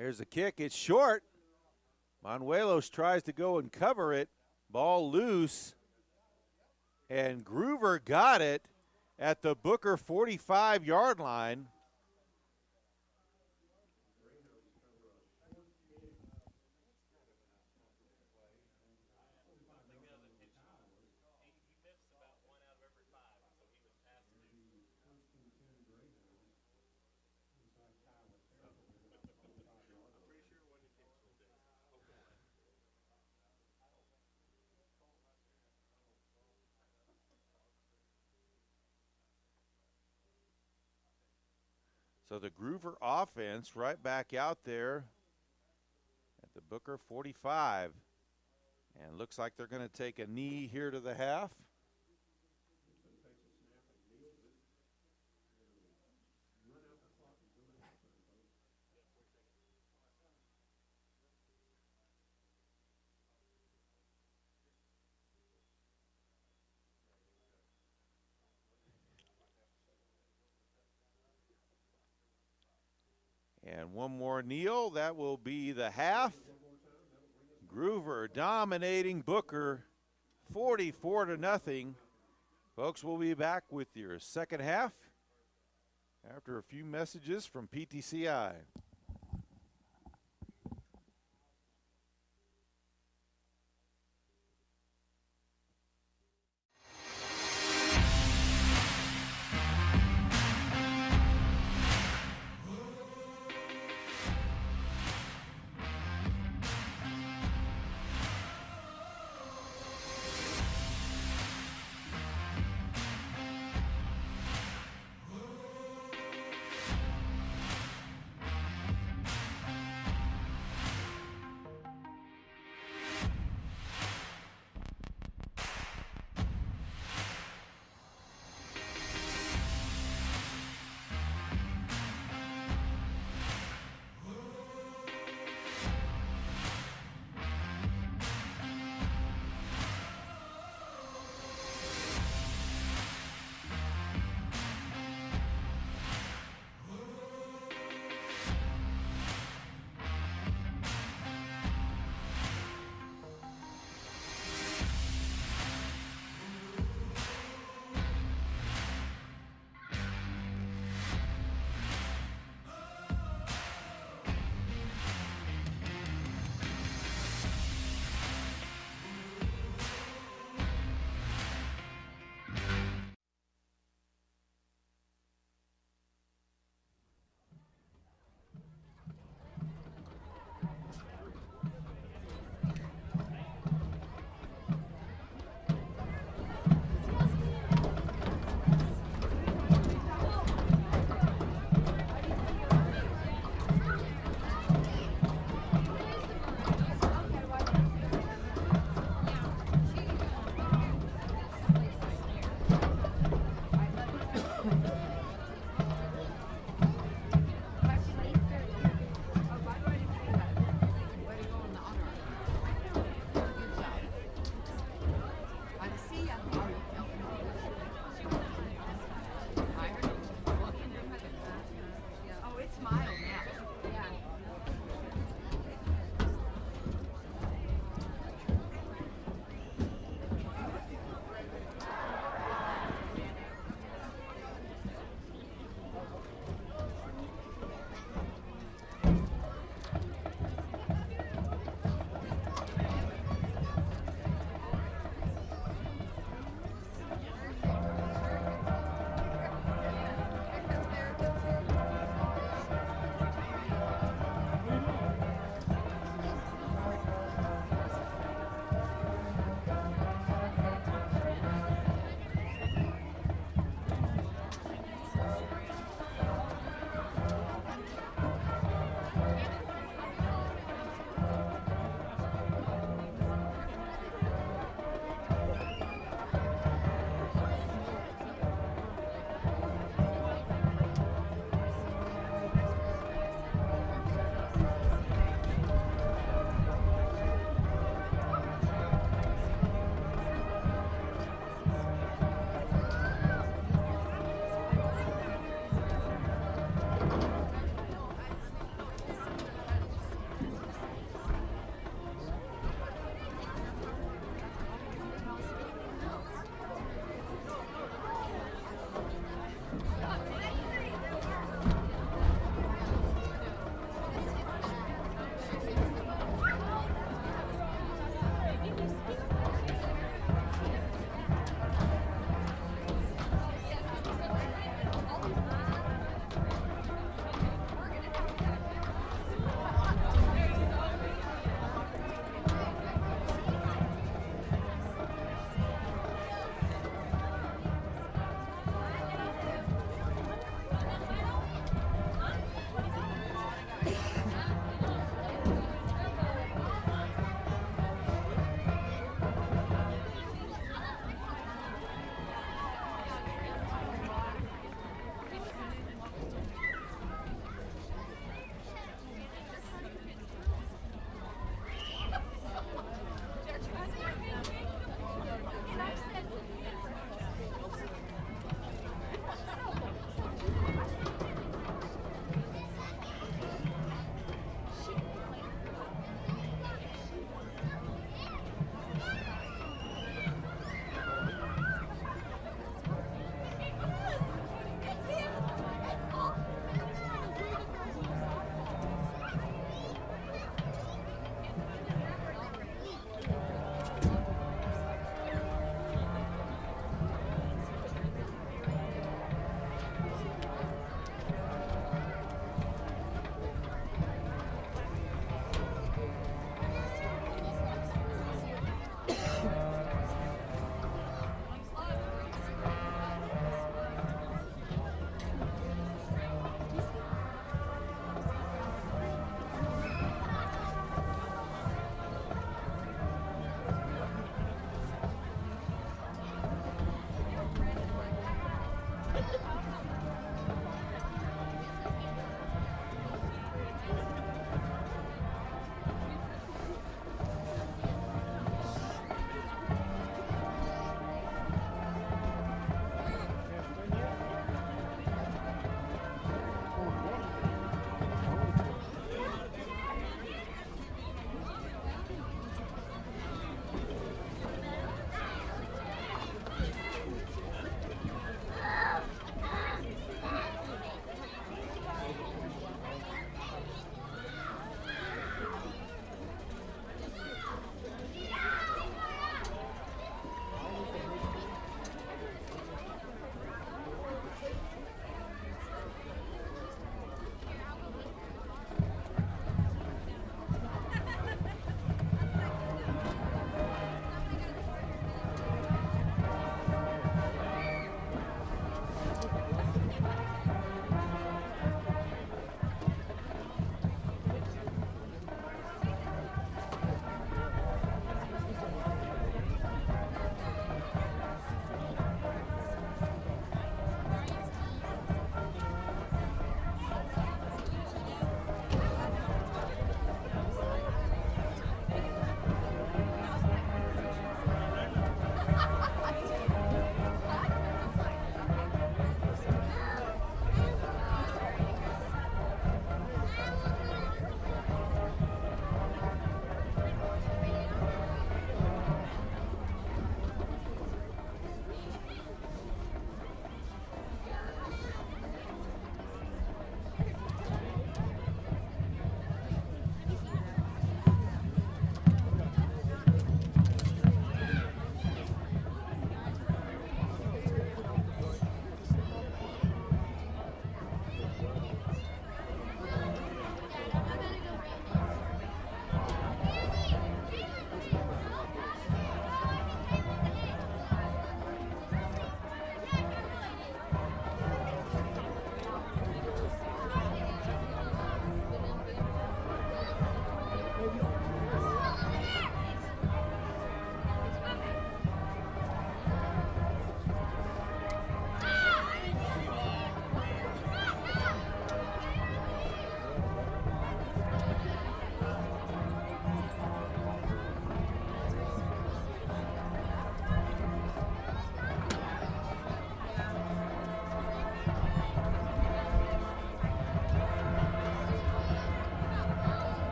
There's the kick. It's short. Manuelos tries to go and cover it. Ball loose. And Gruver got it at the Booker 45-yard line. So the Gruver offense right back out there at the Booker 45. And looks like they're going to take a knee here to the half. And one more kneel. That will be the half. Gruver dominating Booker 44-0. Folks, we'll be back with your second half after a few messages from PTCI.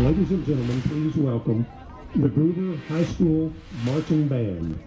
Ladies and gentlemen, please welcome the Gruver High School Marching Band.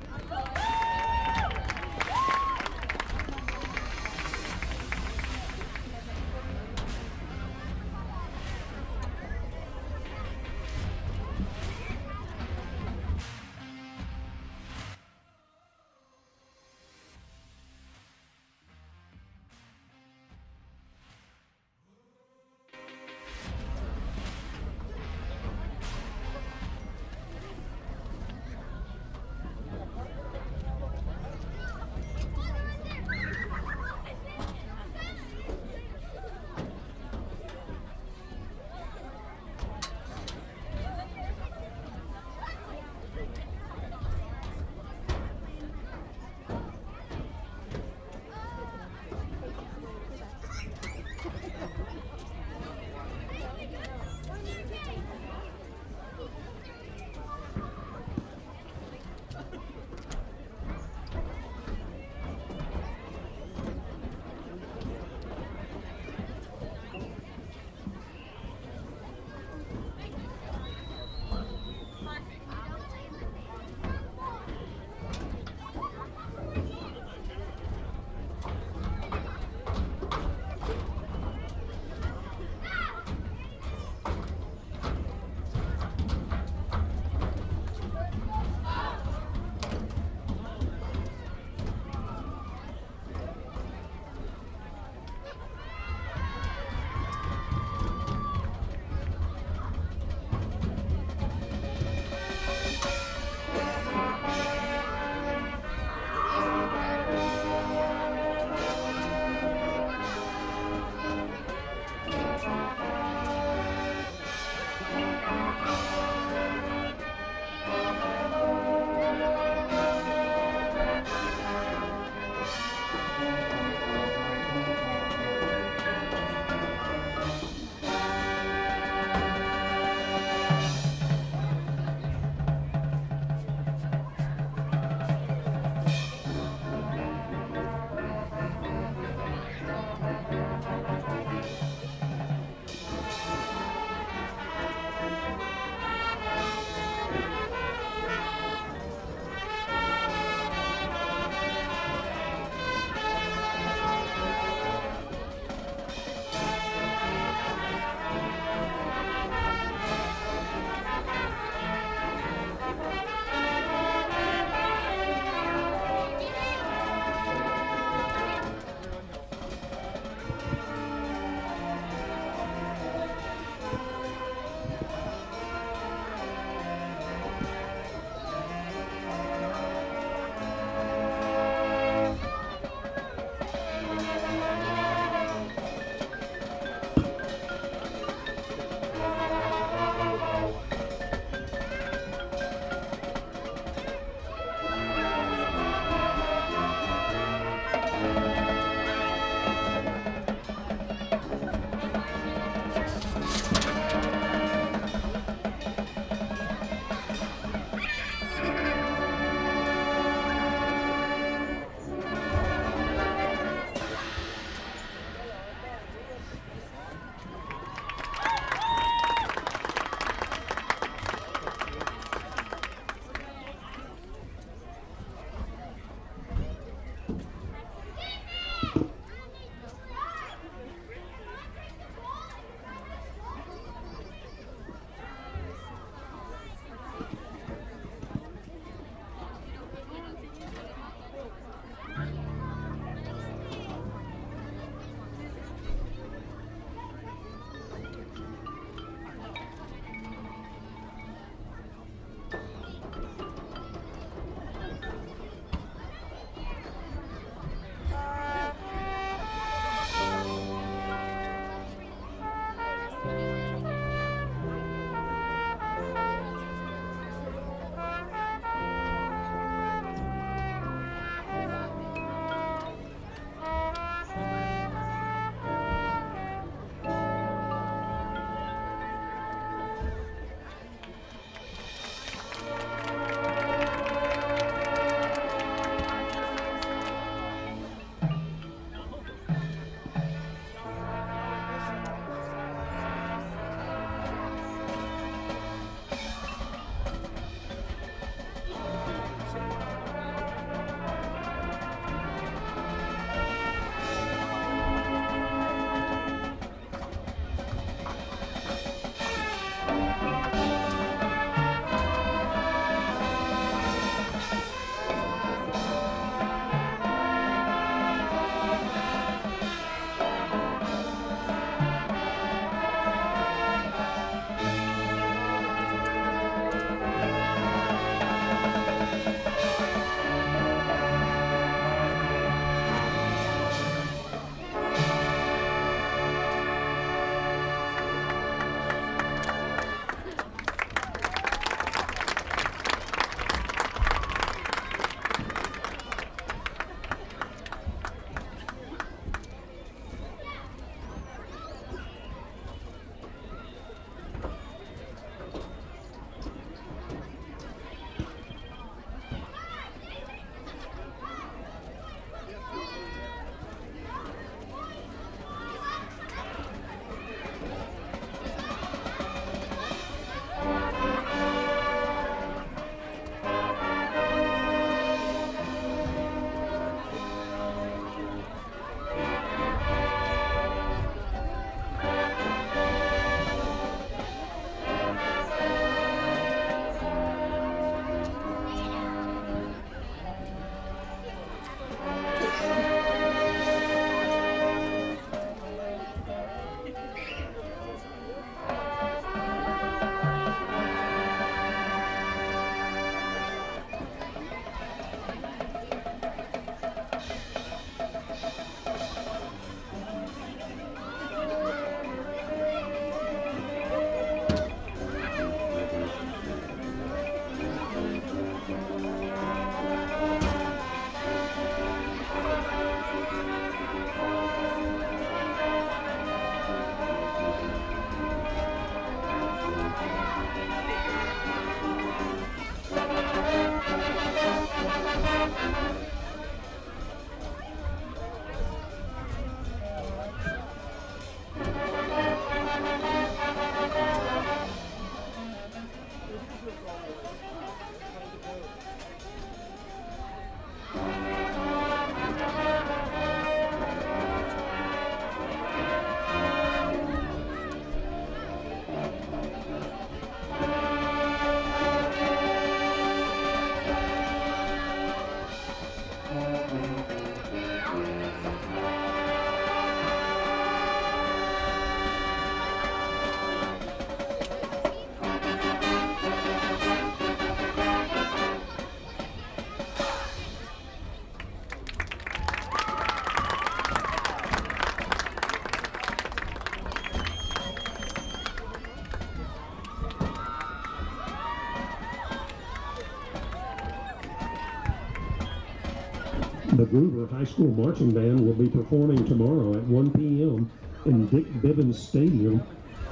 The Gruver High School Marching Band will be performing tomorrow at 1 p.m. in Dick Bivens Stadium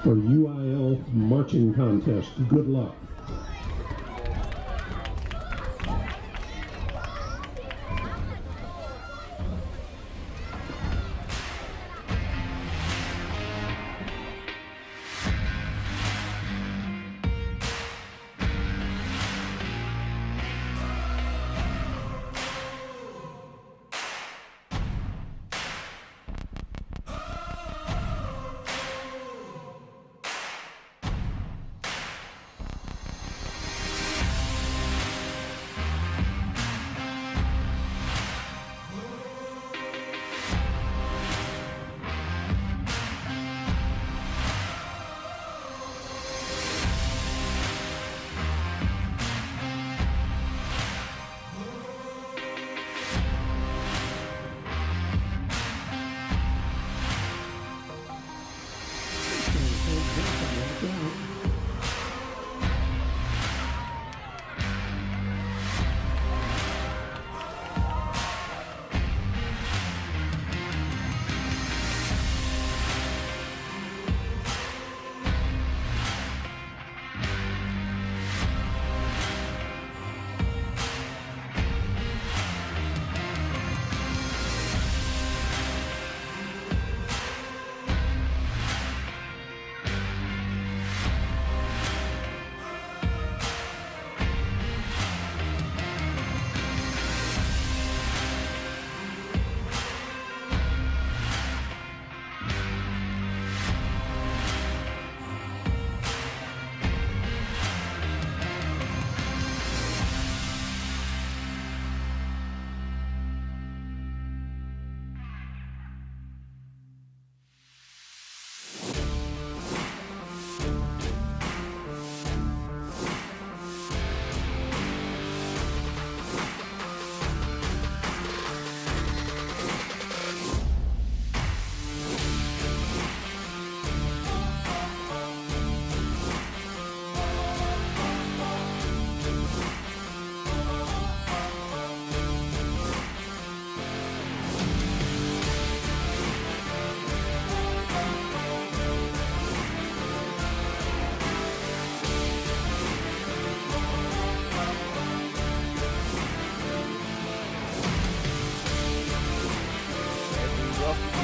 for UIL Marching Contest. Good luck.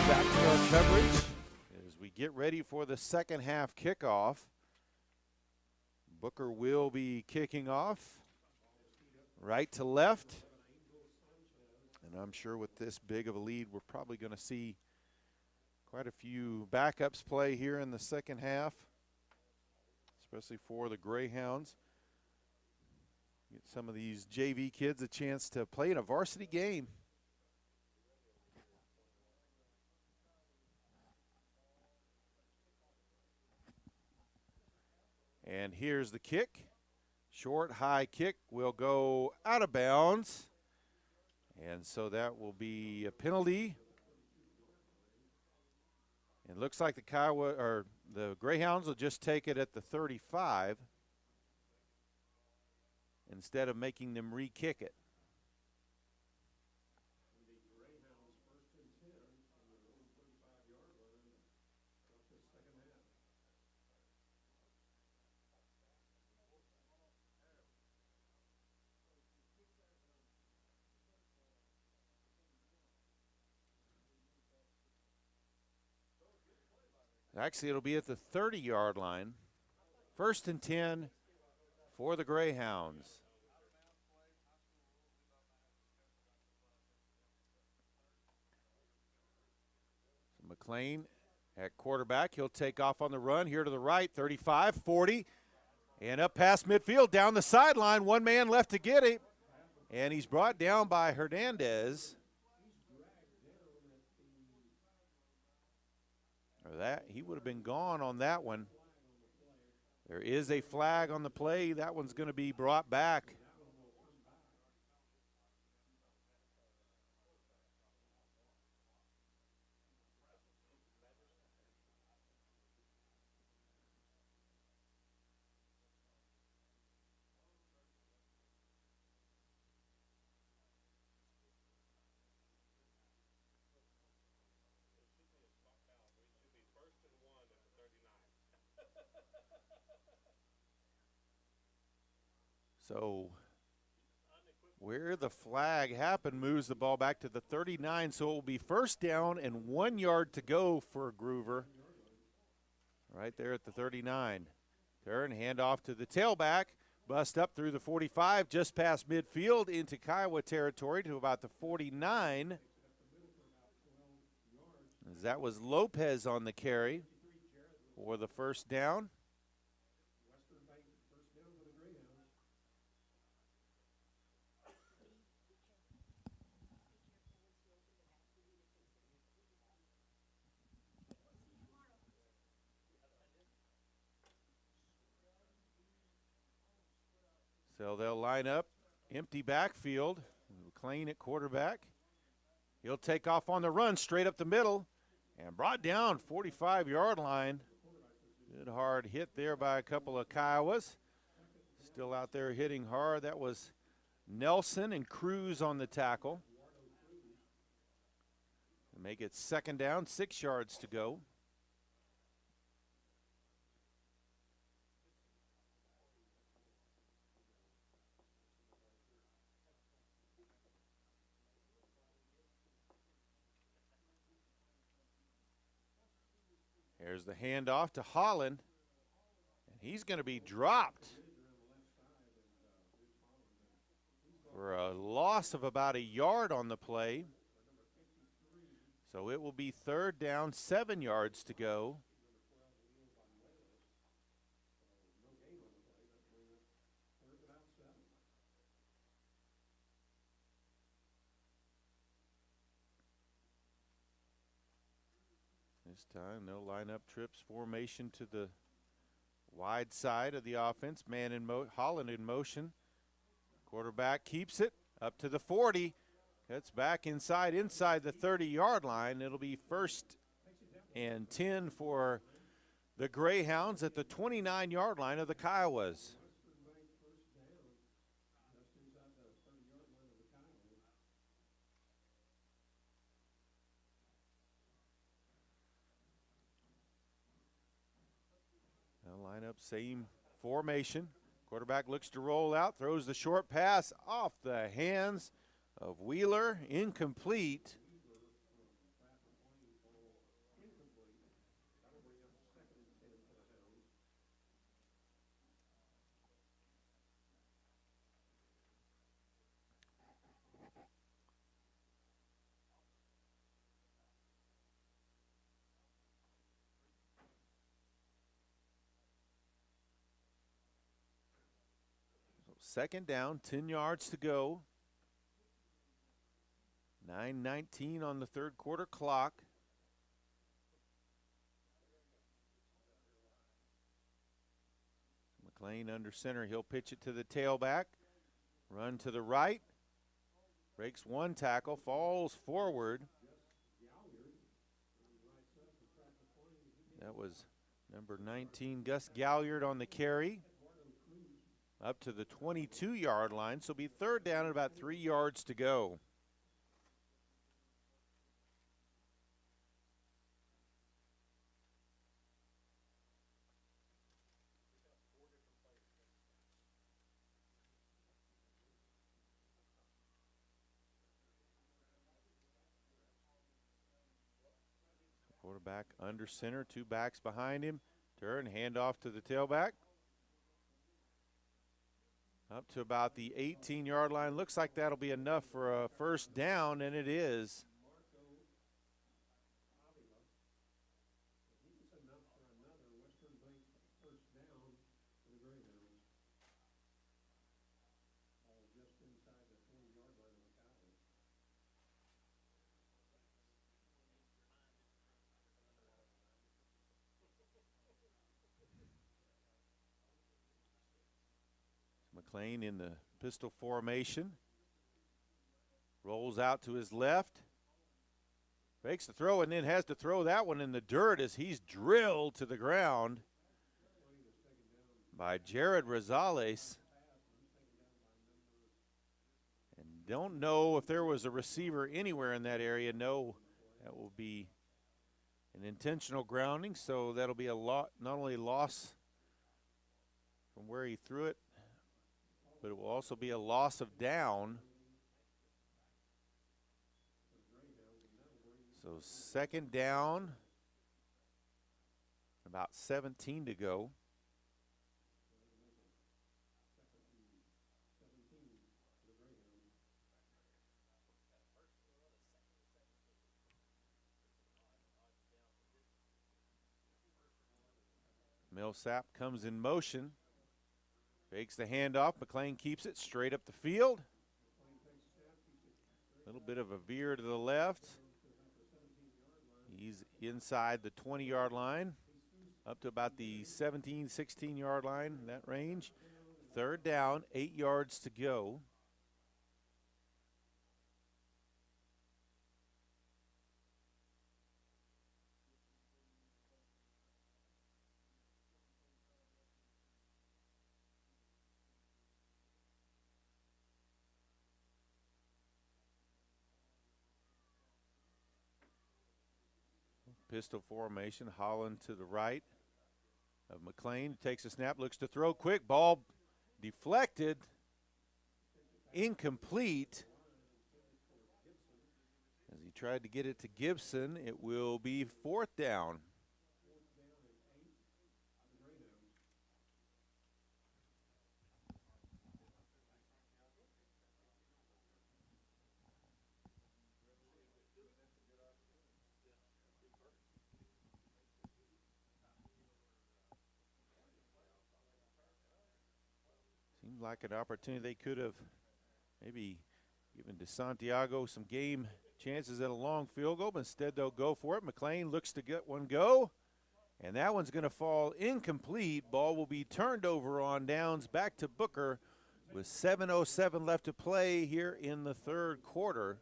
Back to our coverage as we get ready for the second half kickoff. Booker will be kicking off right to left. And I'm sure with this big of a lead, we're probably going to see quite a few backups play here in the second half, especially for the Greyhounds. Get some of these JV kids a chance to play in a varsity game. And here's the kick. Short, high kick will go out of bounds. And so that will be a penalty. It looks like the Greyhounds will just take it at the 35 instead of making them re-kick it. Actually, it'll be at the 30-yard line. 1st and 10 for the Greyhounds. McLean at quarterback. He'll take off on the run here to the right, 35, 40, and up past midfield, down the sideline. One man left to get it, and he's brought down by Hernandez. He would have been gone on that one. There is a flag on the play. That one's going to be brought back. So where the flag happened moves the ball back to the 39, so it will be first down and 1 yard to go for Gruver. Right there at the 39. Turn, hand off to the tailback. Bust up through the 45, just past midfield into Kiowa territory to about the 49. As that was Lopez on the carry for the first down. So they'll line up, empty backfield. McLean at quarterback. He'll take off on the run straight up the middle and brought down 45-yard line. Good hard hit there by a couple of Kiowas. Still out there hitting hard. That was Nelson and Cruz on the tackle. Make it second down, 6 yards to go. Here's the handoff to Holland, and he's going to be dropped for a loss of about a yard on the play. So it will be third down, 7 yards to go. This time, no lineup trips, formation to the wide side of the offense. Man in Holland in motion. Quarterback keeps it up to the 40. Cuts back inside the 30-yard line. It'll be first and 10 for the Greyhounds at the 29-yard line of the Kiowas. Line up, same formation. Quarterback looks to roll out, throws the short pass off the hands of Wheeler, incomplete. Second down, 10 yards to go. 9:19 on the third quarter clock. McLean under center. He'll pitch it to the tailback. Run to the right. Breaks one tackle, falls forward. That was number 19, Gus Galliard on the carry. Up to the 22-yard line, so it'll be third down at about 3 yards to go. Quarterback under center, 2 backs behind him. Turn, hand off to the tailback. Up to about the 18-yard line. Looks like that'll be enough for a first down, and it is. McLean in the pistol formation. Rolls out to his left. Fakes the throw and then has to throw that one in the dirt as he's drilled to the ground by Jared Rosales. And don't know if there was a receiver anywhere in that area. No, that will be an intentional grounding, so that'll be a lot, not only loss from where he threw it, but it will also be a loss of down. So second down, about 17 to go. Millsap comes in motion, fakes the handoff. McLean keeps it straight up the field. A little bit of a veer to the left. He's inside the 20-yard line, up to about the 17, 16-yard line, that range. Third down, 8 yards to go. Pistol formation, Holland to the right of McLean. Takes a snap, looks to throw quick. Ball deflected, incomplete. As he tried to get it to Gibson, it will be fourth down. Seemed like an opportunity they could have maybe given DeSantiago some game chances at a long field goal, but instead they'll go for it. McLean looks to get one go, and that one's going to fall incomplete. Ball will be turned over on downs back to Booker with 7:07 left to play here in the third quarter.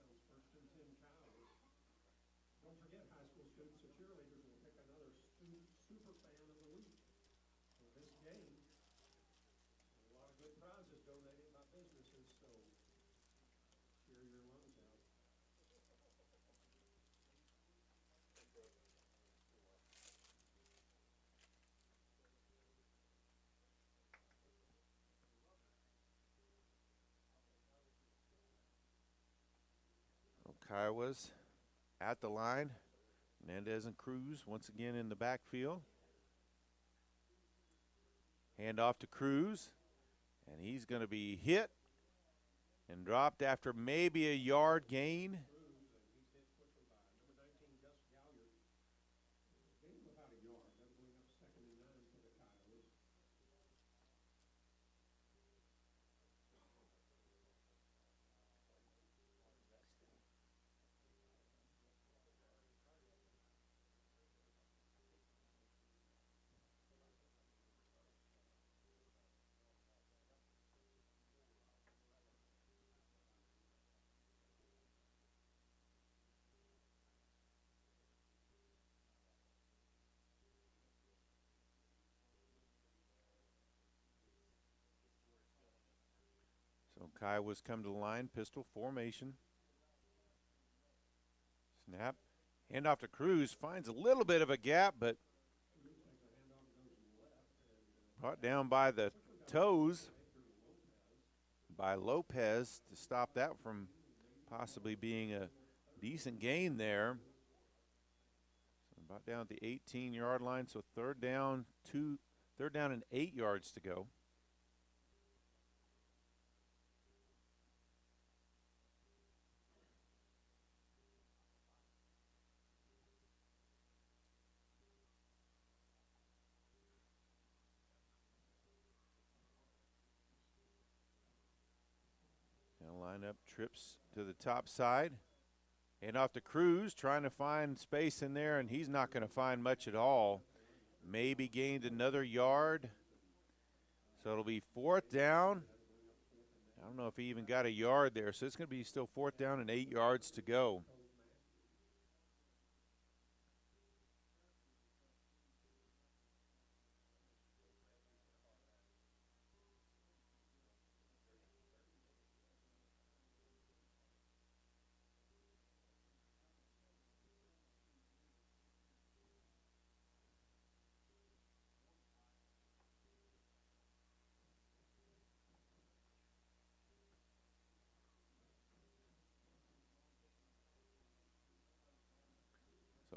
Kiowa's at the line. Hernandez and Cruz once again in the backfield. Hand off to Cruz, and he's going to be hit and dropped after maybe a yard gain. So Kiowa's come to the line, pistol formation. Snap. Hand off to Cruz, finds a little bit of a gap, but brought down by the toes by Lopez to stop that from possibly being a decent gain there. So about down at the 18-yard line, so third down and 8 yards to go. Lineup trips to the top side. Hand off to Cruz, trying to find space in there, and he's not going to find much at all. Maybe gained another yard. So it'll be fourth down. I don't know if he even got a yard there, so it's going to be still fourth down and 8 yards to go.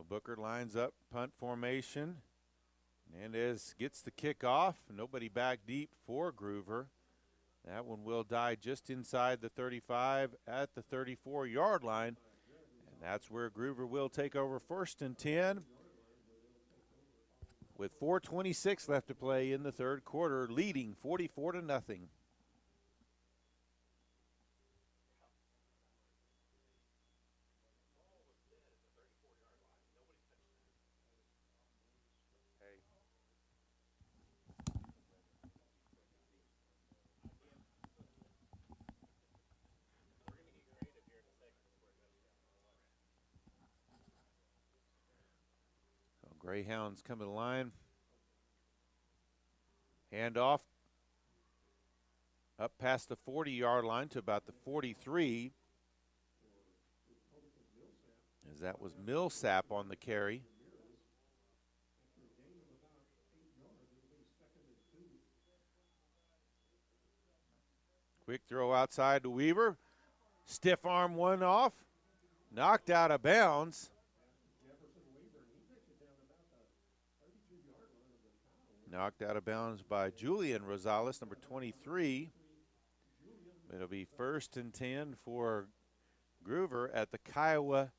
Booker lines up, punt formation. Hernandez gets the kick off. Nobody back deep for Gruver. That one will die just inside the 35 at the 34-yard line. And that's where Gruver will take over 1st and 10 with 4:26 left to play in the third quarter, leading 44-0. Greyhounds come to the line. Hand off up past the 40-yard line to about the 43. As that was Millsap on the carry. Quick throw outside to Weaver. Stiff arm one off. Knocked out of bounds. Knocked out of bounds by Julian Rosales, number 23. It'll be 1st and 10 for Gruver at the Kiowa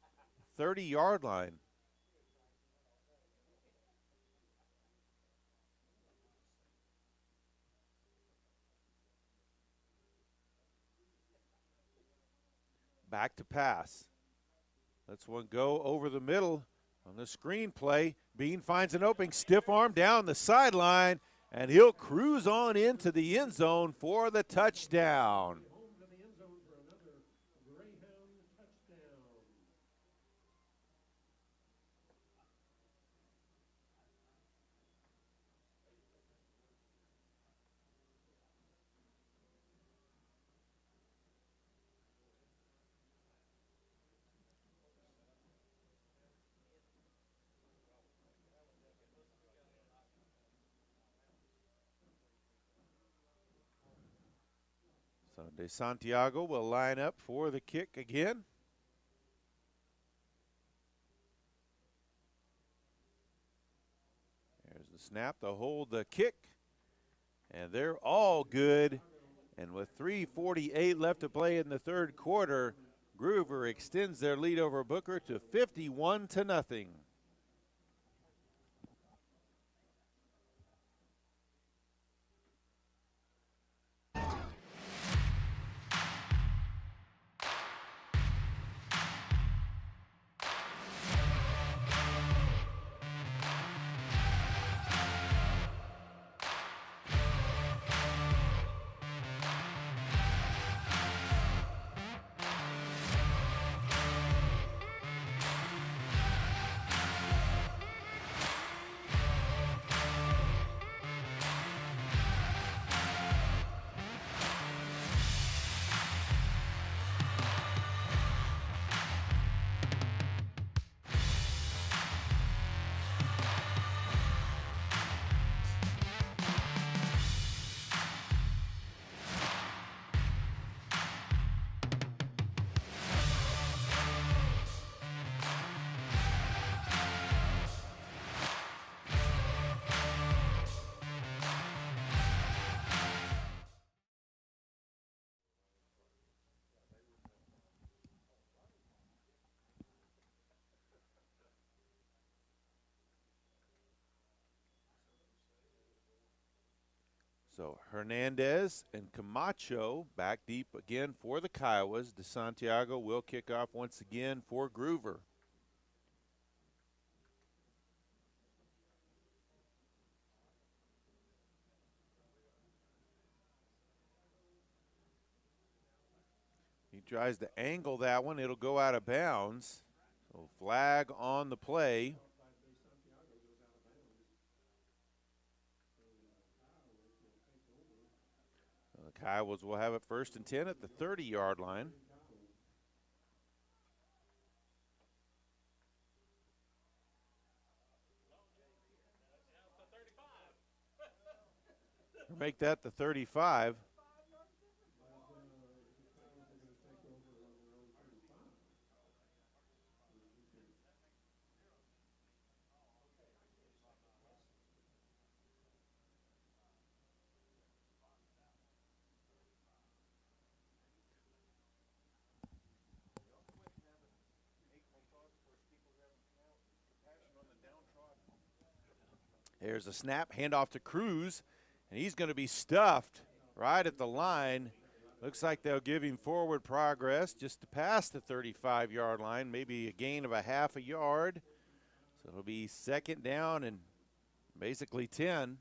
30-yard line. Back to pass. Let's one go over the middle. On the screen play, Bean finds an opening, stiff arm down the sideline, and he'll cruise on into the end zone for the touchdown. So De Santiago will line up for the kick again. There's the snap, the hold, the kick, and they're all good. And with 3:48 left to play in the third quarter, Gruver extends their lead over Booker to 51-0. So Hernandez and Camacho back deep again for the Kiowas. De Santiago will kick off once again for Gruver. He tries to angle that one. It'll go out of bounds. So flag on the play. The Kiowas will have it 1st and 10 at the 30-yard line. Make that the 35. There's a snap, handoff to Cruz, and he's going to be stuffed right at the line. Looks like they'll give him forward progress just to pass the 35-yard line, maybe a gain of a half a yard. So it'll be second down and basically 10.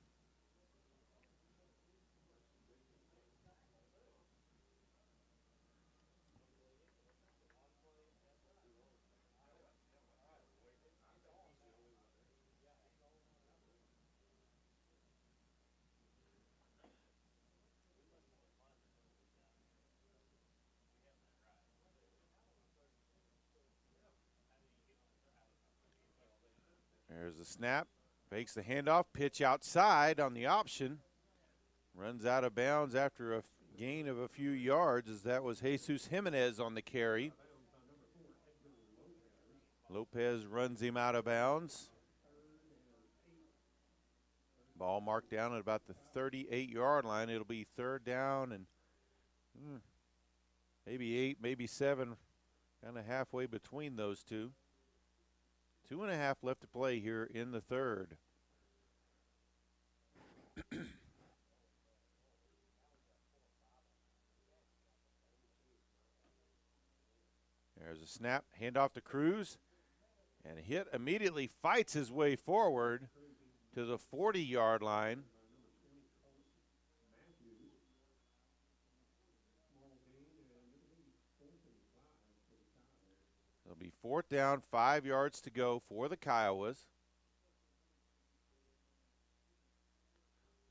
There's the snap, fakes the handoff, pitch outside on the option. Runs out of bounds after a gain of a few yards, as that was Jesus Jimenez on the carry. Lopez runs him out of bounds. Ball marked down at about the 38-yard line. It'll be third down and maybe 8, maybe 7, kind of halfway between those two. 2.5 left to play here in the third. There's a snap, handoff to Cruz, and hit immediately fights his way forward to the 40-yard line. It'll be fourth down, 5 yards to go for the Kiowas.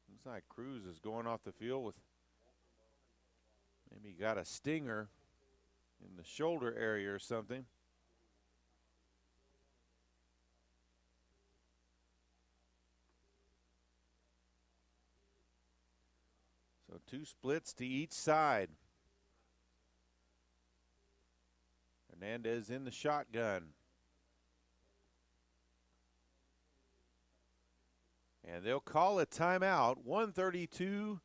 Looks like Cruz is going off the field with maybe got a stinger in the shoulder area or something. So 2 splits to each side. Hernandez in the shotgun. And they'll call a timeout. 1:32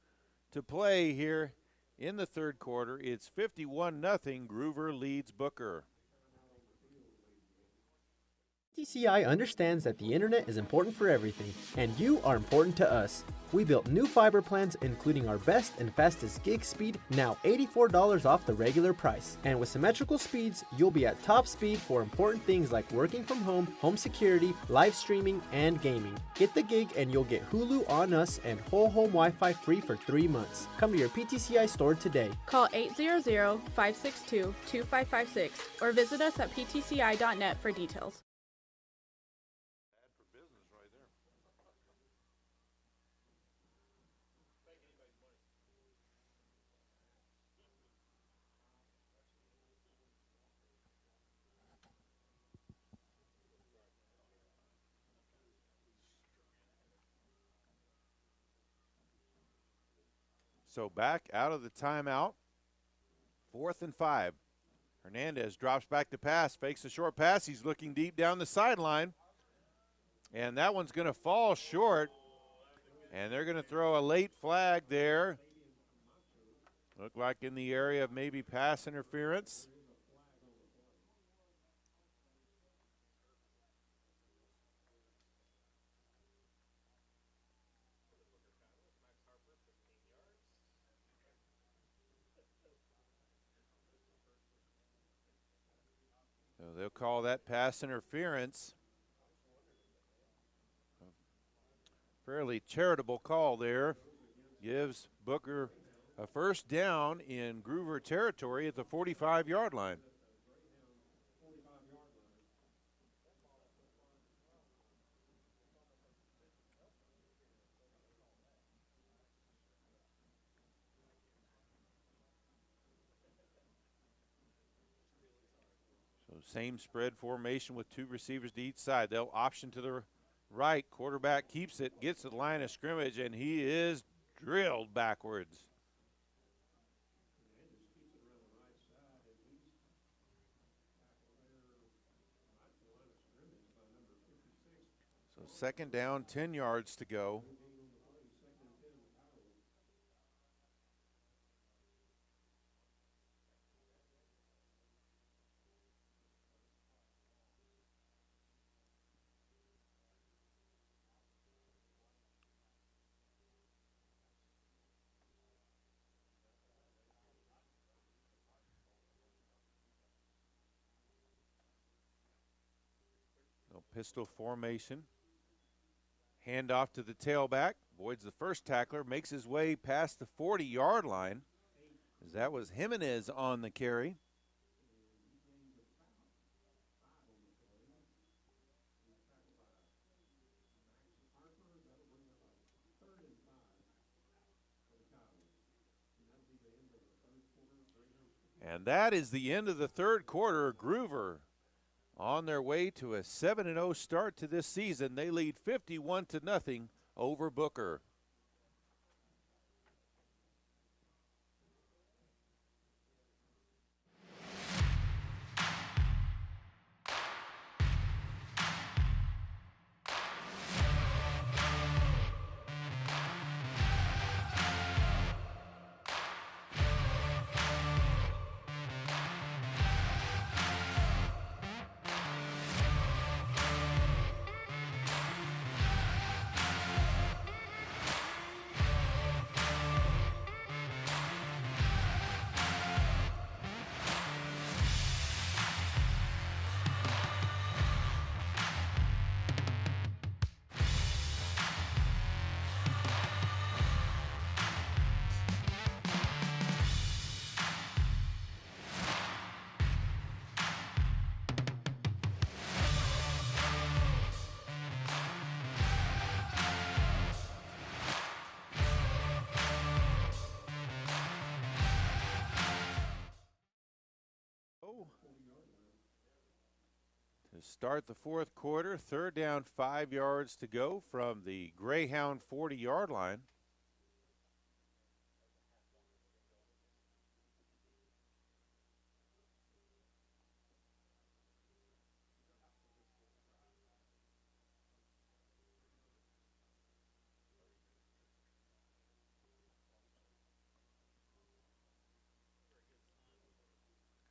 to play here in the third quarter. It's 51-0. Gruver leads Booker. PTCI understands that the internet is important for everything, and you are important to us. We built new fiber plans including our best and fastest gig speed, now $84 off the regular price. And with symmetrical speeds, you'll be at top speed for important things like working from home, home security, live streaming, and gaming. Get the gig and you'll get Hulu on us and whole home Wi-Fi free for 3 months. Come to your PTCI store today. Call 800-562-2556 or visit us at ptci.net for details. So back out of the timeout, 4th and 5. Hernandez drops back to pass, fakes a short pass. He's looking deep down the sideline. And that one's going to fall short. And they're going to throw a late flag there. Look like in the area of maybe pass interference. So they'll call that pass interference. Fairly charitable call there. Gives Booker a first down in Gruver territory at the 45-yard line. So same spread formation with 2 receivers to each side. They'll option to the right. Quarterback keeps it, gets to the line of scrimmage, and he is drilled backwards. So second down, 10 yards to go. Pistol formation. Handoff to the tailback. Avoids the first tackler. Makes his way past the 40-yard line. As that was Jimenez on the carry. And that is the end of the third quarter. Gruver on their way to a 7-0 start to this season. They lead 51-0 over Booker. To start the fourth quarter, third down, 5 yards to go from the Greyhound 40-yard line.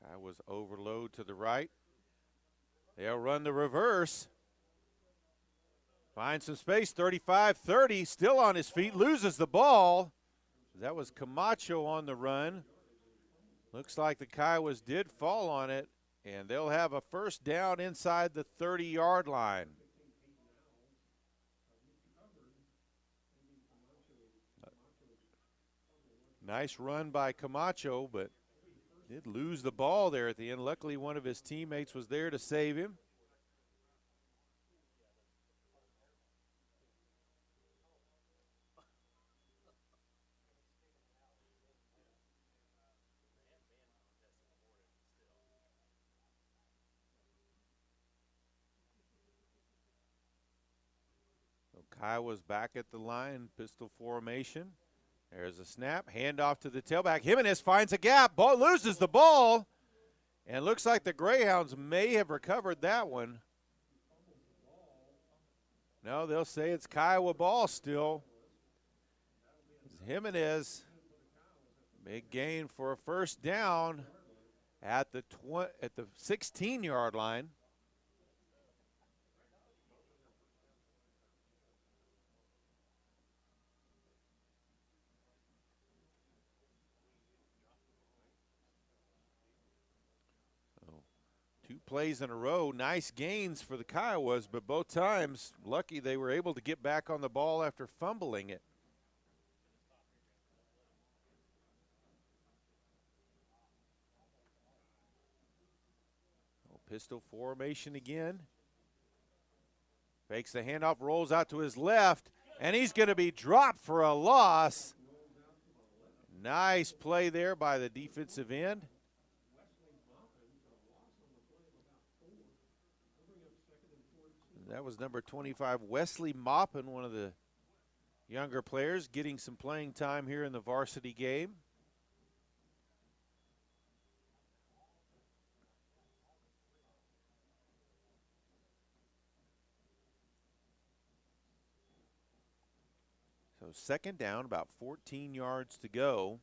That was overload to the right. They'll run the reverse. Finds some space, 35-30, still on his feet, loses the ball. That was Camacho on the run. Looks like the Kiowas did fall on it, and they'll have a first down inside the 30-yard line. Nice run by Camacho, but did lose the ball there at the end. Luckily, one of his teammates was there to save him. So Kiowa's back at the line, pistol formation. There's a snap, handoff to the tailback. Jimenez finds a gap, ball loses the ball, and looks like the Greyhounds may have recovered that one. No, they'll say it's Kiowa ball still. Jimenez, big gain for a first down at the 16-yard line. Two plays in a row, nice gains for the Kiowas, but both times, lucky they were able to get back on the ball after fumbling it. Pistol formation again. Fakes the handoff, rolls out to his left, and he's going to be dropped for a loss. Nice play there by the defensive end. That was number 25, Wesley Maupin, one of the younger players, getting some playing time here in the varsity game. So second down, about 14 yards to go.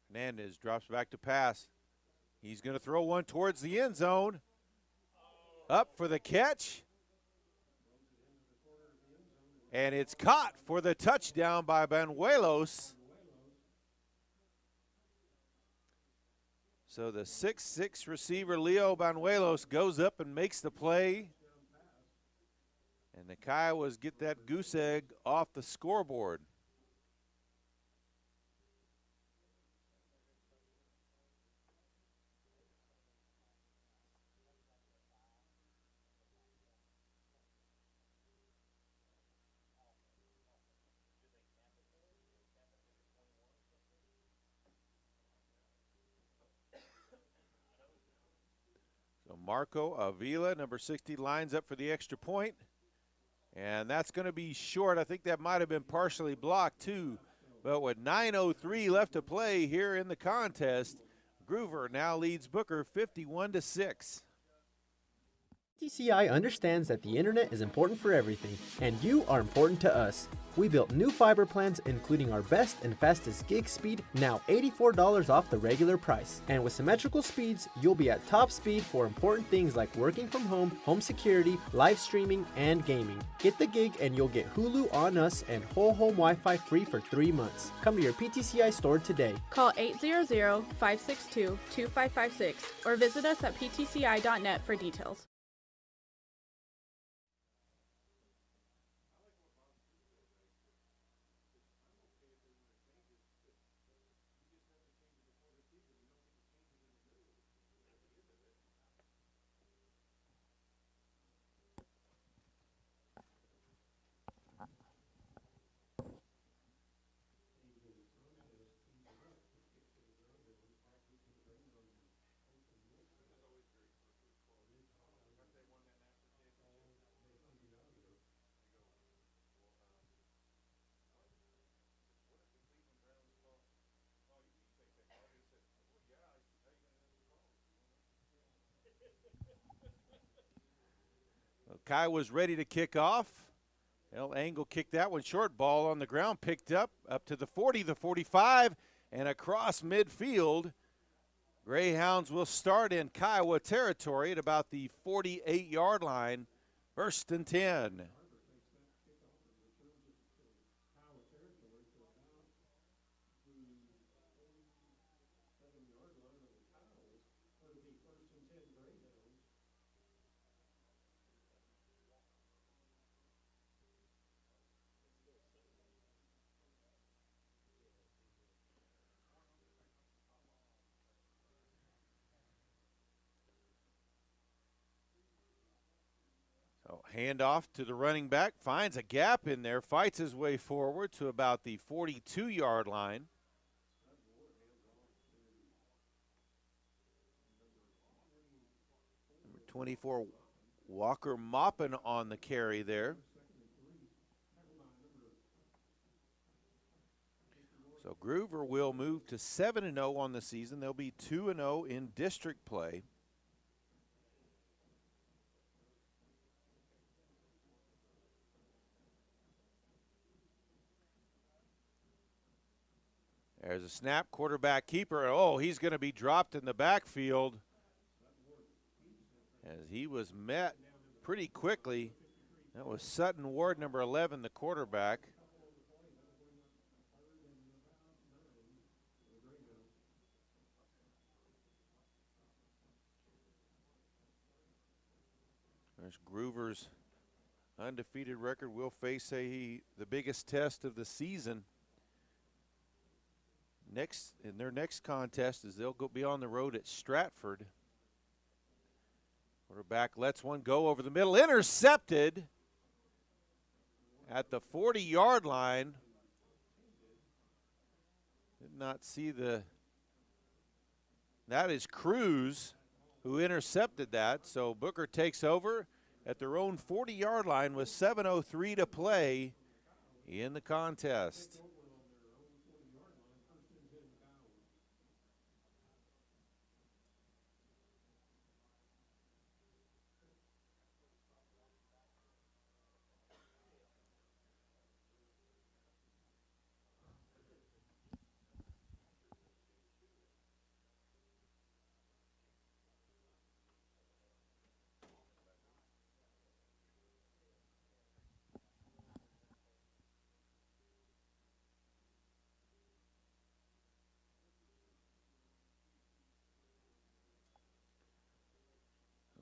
Hernandez drops back to pass. He's going to throw one towards the end zone. Up for the catch. And it's caught for the touchdown by Banuelos. So the 6'6" receiver, Leo Banuelos, goes up and makes the play. And the Kiowas get that goose egg off the scoreboard. So Marco Avila, number 60, lines up for the extra point. And that's going to be short. I think that might have been partially blocked too. But with 9:03 left to play here in the contest, Gruver now leads Booker 51-6. PTCI understands that the internet is important for everything, and you are important to us. We built new fiber plans including our best and fastest gig speed, now $84 off the regular price. And with symmetrical speeds, you'll be at top speed for important things like working from home, home security, live streaming, and gaming. Get the gig and you'll get Hulu on us and whole home Wi-Fi free for 3 months. Come to your PTCI store today. Call 800-562-2556 or visit us at ptci.net for details. Kai was ready to kick off. El Angle kicked that one short. Ball on the ground, picked up to the 40, the 45, and across midfield. Greyhounds will start in Kiowa territory at about the 48-yard line. 1st and 10. So handoff to the running back, finds a gap in there, fights his way forward to about the 42-yard line. Number 24, Walker Maupin on the carry there. So Gruver will move to 7-0 on the season. They'll be 2-0 in district play. There's a snap, quarterback keeper. Oh, he's going to be dropped in the backfield as he was met pretty quickly. That was Sutton Ward, number 11, the quarterback. There's Gruver's undefeated record. Will face the biggest test of the season. In their next contest is they'll be on the road at Stratford. Quarterback lets one go over the middle, intercepted at the 40-yard line. Did not see that is Cruz who intercepted that. So Booker takes over at their own 40-yard line with 7:03 to play in the contest.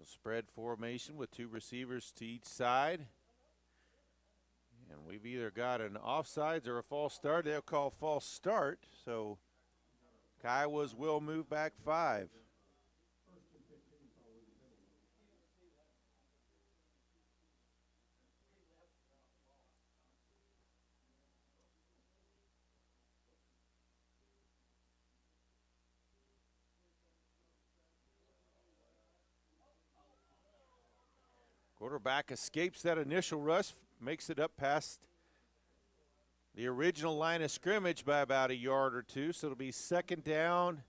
Spread formation with 2 receivers to each side. And we've either got an offsides or a false start. They'll call false start. So Kiowas will move back 5. Quarterback escapes that initial rush, makes it up past the original line of scrimmage by about a yard or 2. So it'll be 2nd down,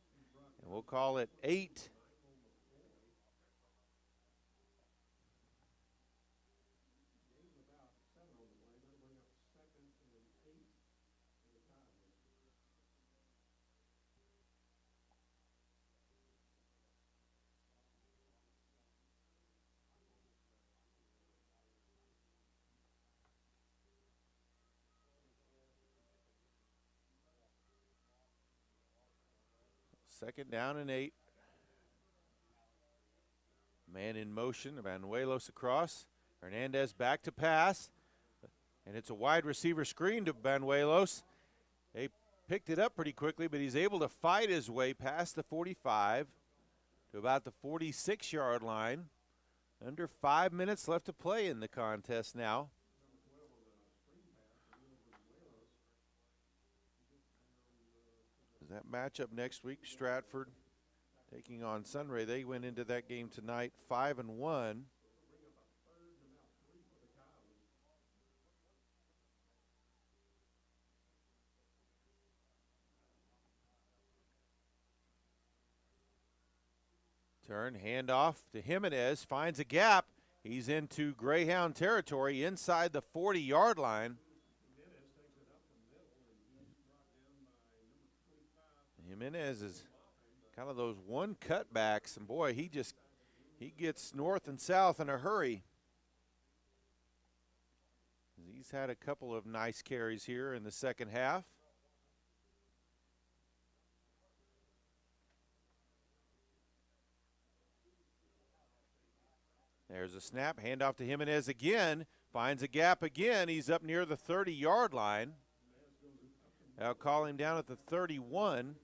and we'll call it 8. Second down and 8. Man in motion, Banuelos across. Hernandez back to pass. And it's a wide receiver screen to Banuelos. They picked it up pretty quickly, but he's able to fight his way past the 45 to about the 46-yard line. Under 5 minutes left to play in the contest now. That matchup next week, Stratford taking on Sunray. They went into that game tonight 5-1. Turn, handoff to Jimenez, finds a gap. He's into Greyhound territory inside the 40-yard line. Jimenez is kind of those one cutbacks, and boy, he gets north and south in a hurry. He's had a couple of nice carries here in the second half. There's a snap, handoff to Jimenez again, finds a gap again. He's up near the 30-yard line. I'll call him down at the 31.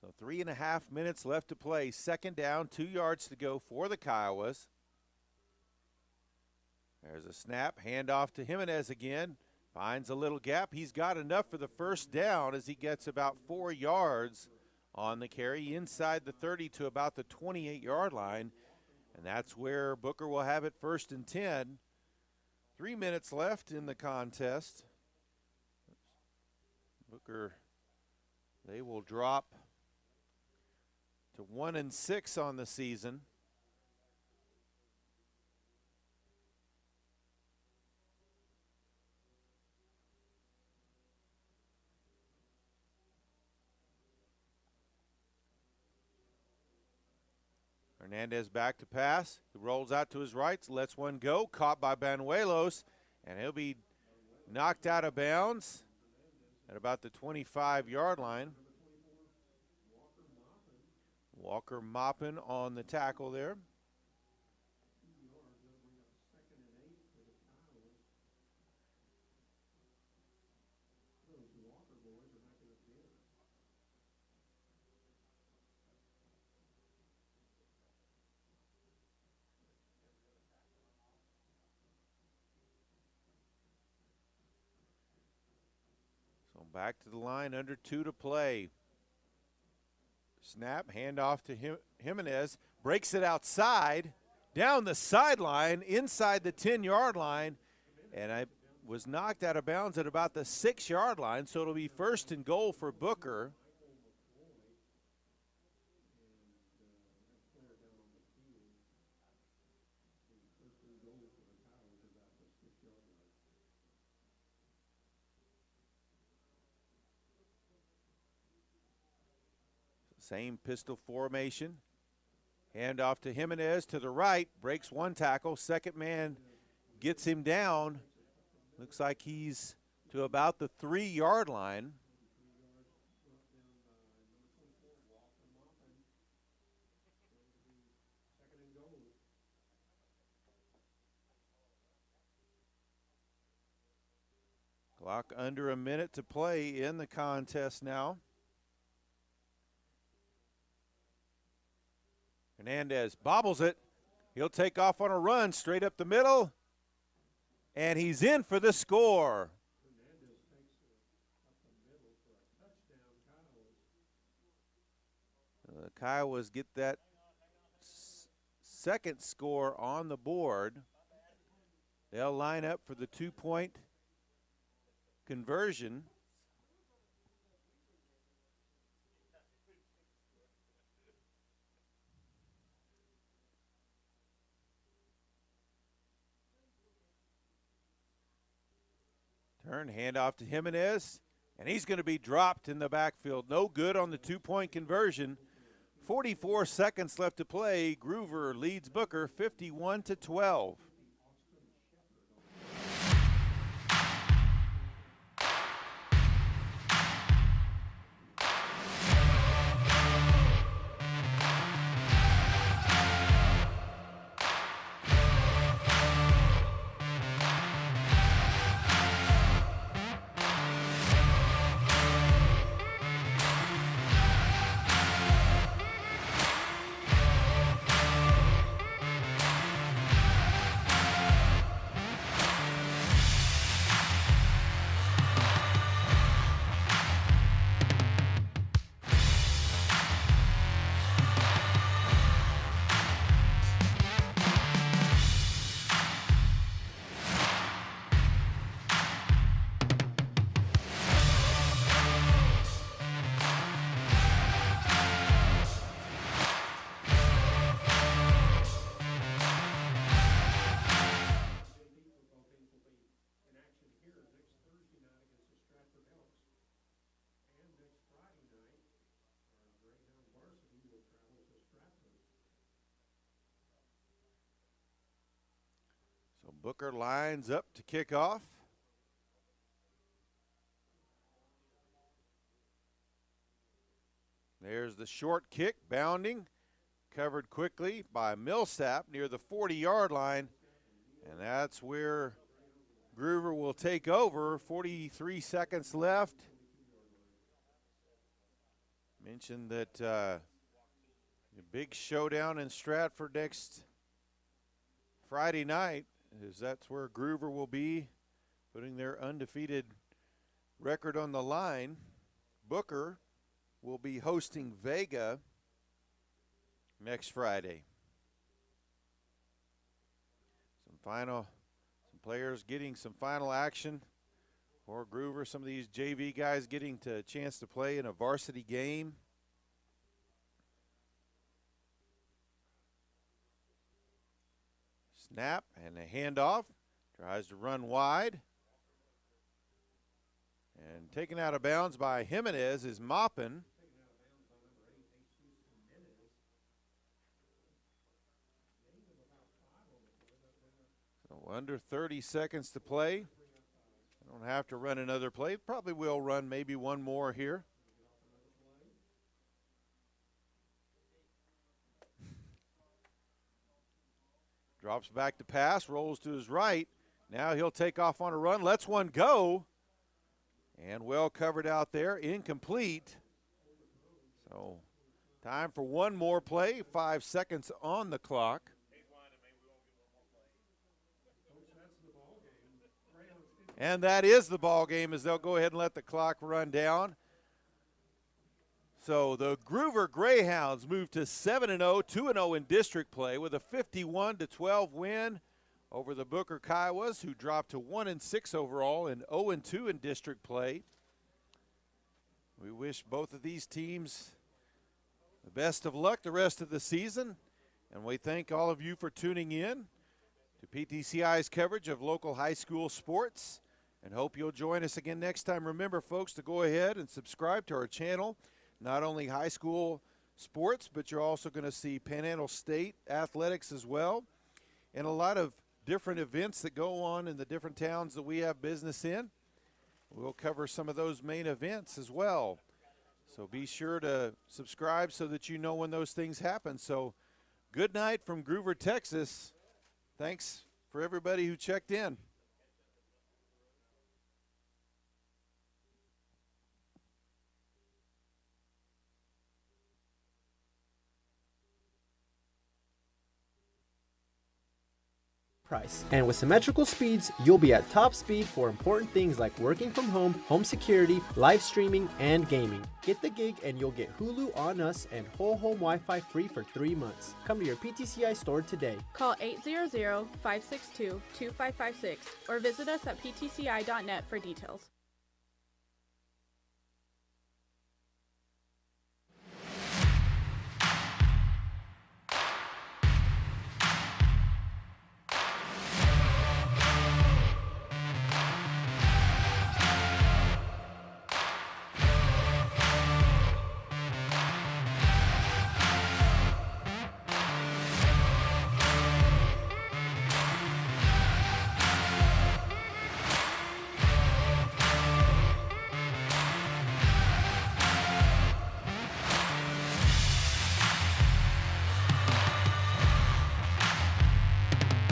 So 3.5 minutes left to play. 2nd down, 2 yards to go for the Kiowas. There's a snap, handoff to Jimenez again. Finds a little gap. He's got enough for the first down as he gets about 4 yards on the carry inside the 30 to about the 28-yard line. And that's where Booker will have it 1st and 10. 3 minutes left in the contest. Booker, they will drop to 1-6 on the season. Hernandez back to pass. He rolls out to his right, lets one go, caught by Banuelos, and he'll be knocked out of bounds at about the 25-yard line. Walker mopping on the tackle there. So back to the line, under 2 to play. Snap, handoff to Jimenez, breaks it outside, down the sideline, inside the 10-yard line, and I was knocked out of bounds at about the 6-yard line, so it'll be 1st and goal for Booker. Same pistol formation. Hand off to Jimenez to the right. Breaks one tackle. Second man gets him down. Looks like he's to about the 3-yard line. Clock under a minute to play in the contest now. Hernandez bobbles it. He'll take off on a run straight up the middle. And he's in for the score. The Kiowas get that second score on the board. They'll line up for the 2-point conversion. Turn, handoff to Jimenez, and he's going to be dropped in the backfield. No good on the 2-point conversion. 44 seconds left to play. Gruver leads Booker 51-12. So Booker lines up to kick off. There's the short kick, bounding, covered quickly by Millsap near the 40-yard line. And that's where Gruver will take over. 43 seconds left. Mentioned that the big showdown in Stratford next Friday night, is that's where Gruver will be putting their undefeated record on the line. Booker will be hosting Vega next Friday. Some players getting some final action for Gruver. Some of these JV guys getting a chance to play in a varsity game. Snap and a handoff. Tries to run wide. And taken out of bounds by Jimenez is Maupin. So under 30 seconds to play. Don't have to run another play. Probably will run maybe one more here. Drops back to pass, rolls to his right. Now he'll take off on a run, lets one go. And well covered out there, incomplete. So time for one more play, 5 seconds on the clock. And that is the ball game, as they'll go ahead and let the clock run down. So the Gruver Greyhounds move to 7-0, 2-0 in district play with a 51-12 win over the Booker Kiowas, who dropped to 1-6 overall and 0-2 in district play. We wish both of these teams the best of luck the rest of the season, and we thank all of you for tuning in to PTCI's coverage of local high school sports, and hope you'll join us again next time. Remember, folks, to go ahead and subscribe to our channel. Not only high school sports, but you're also going to see Panhandle State athletics as well, and a lot of different events that go on in the different towns that we have business in. We'll cover some of those main events as well. So be sure to subscribe so that you know when those things happen. So good night from Gruver, Texas. Thanks for everybody who checked in. Price. And with symmetrical speeds, you'll be at top speed for important things like working from home, home security, live streaming, and gaming. Get the gig and you'll get Hulu on us and whole home Wi-Fi free for 3 months. Come to your PTCI store today. Call 800-562-2556 or visit us at ptci.net for details.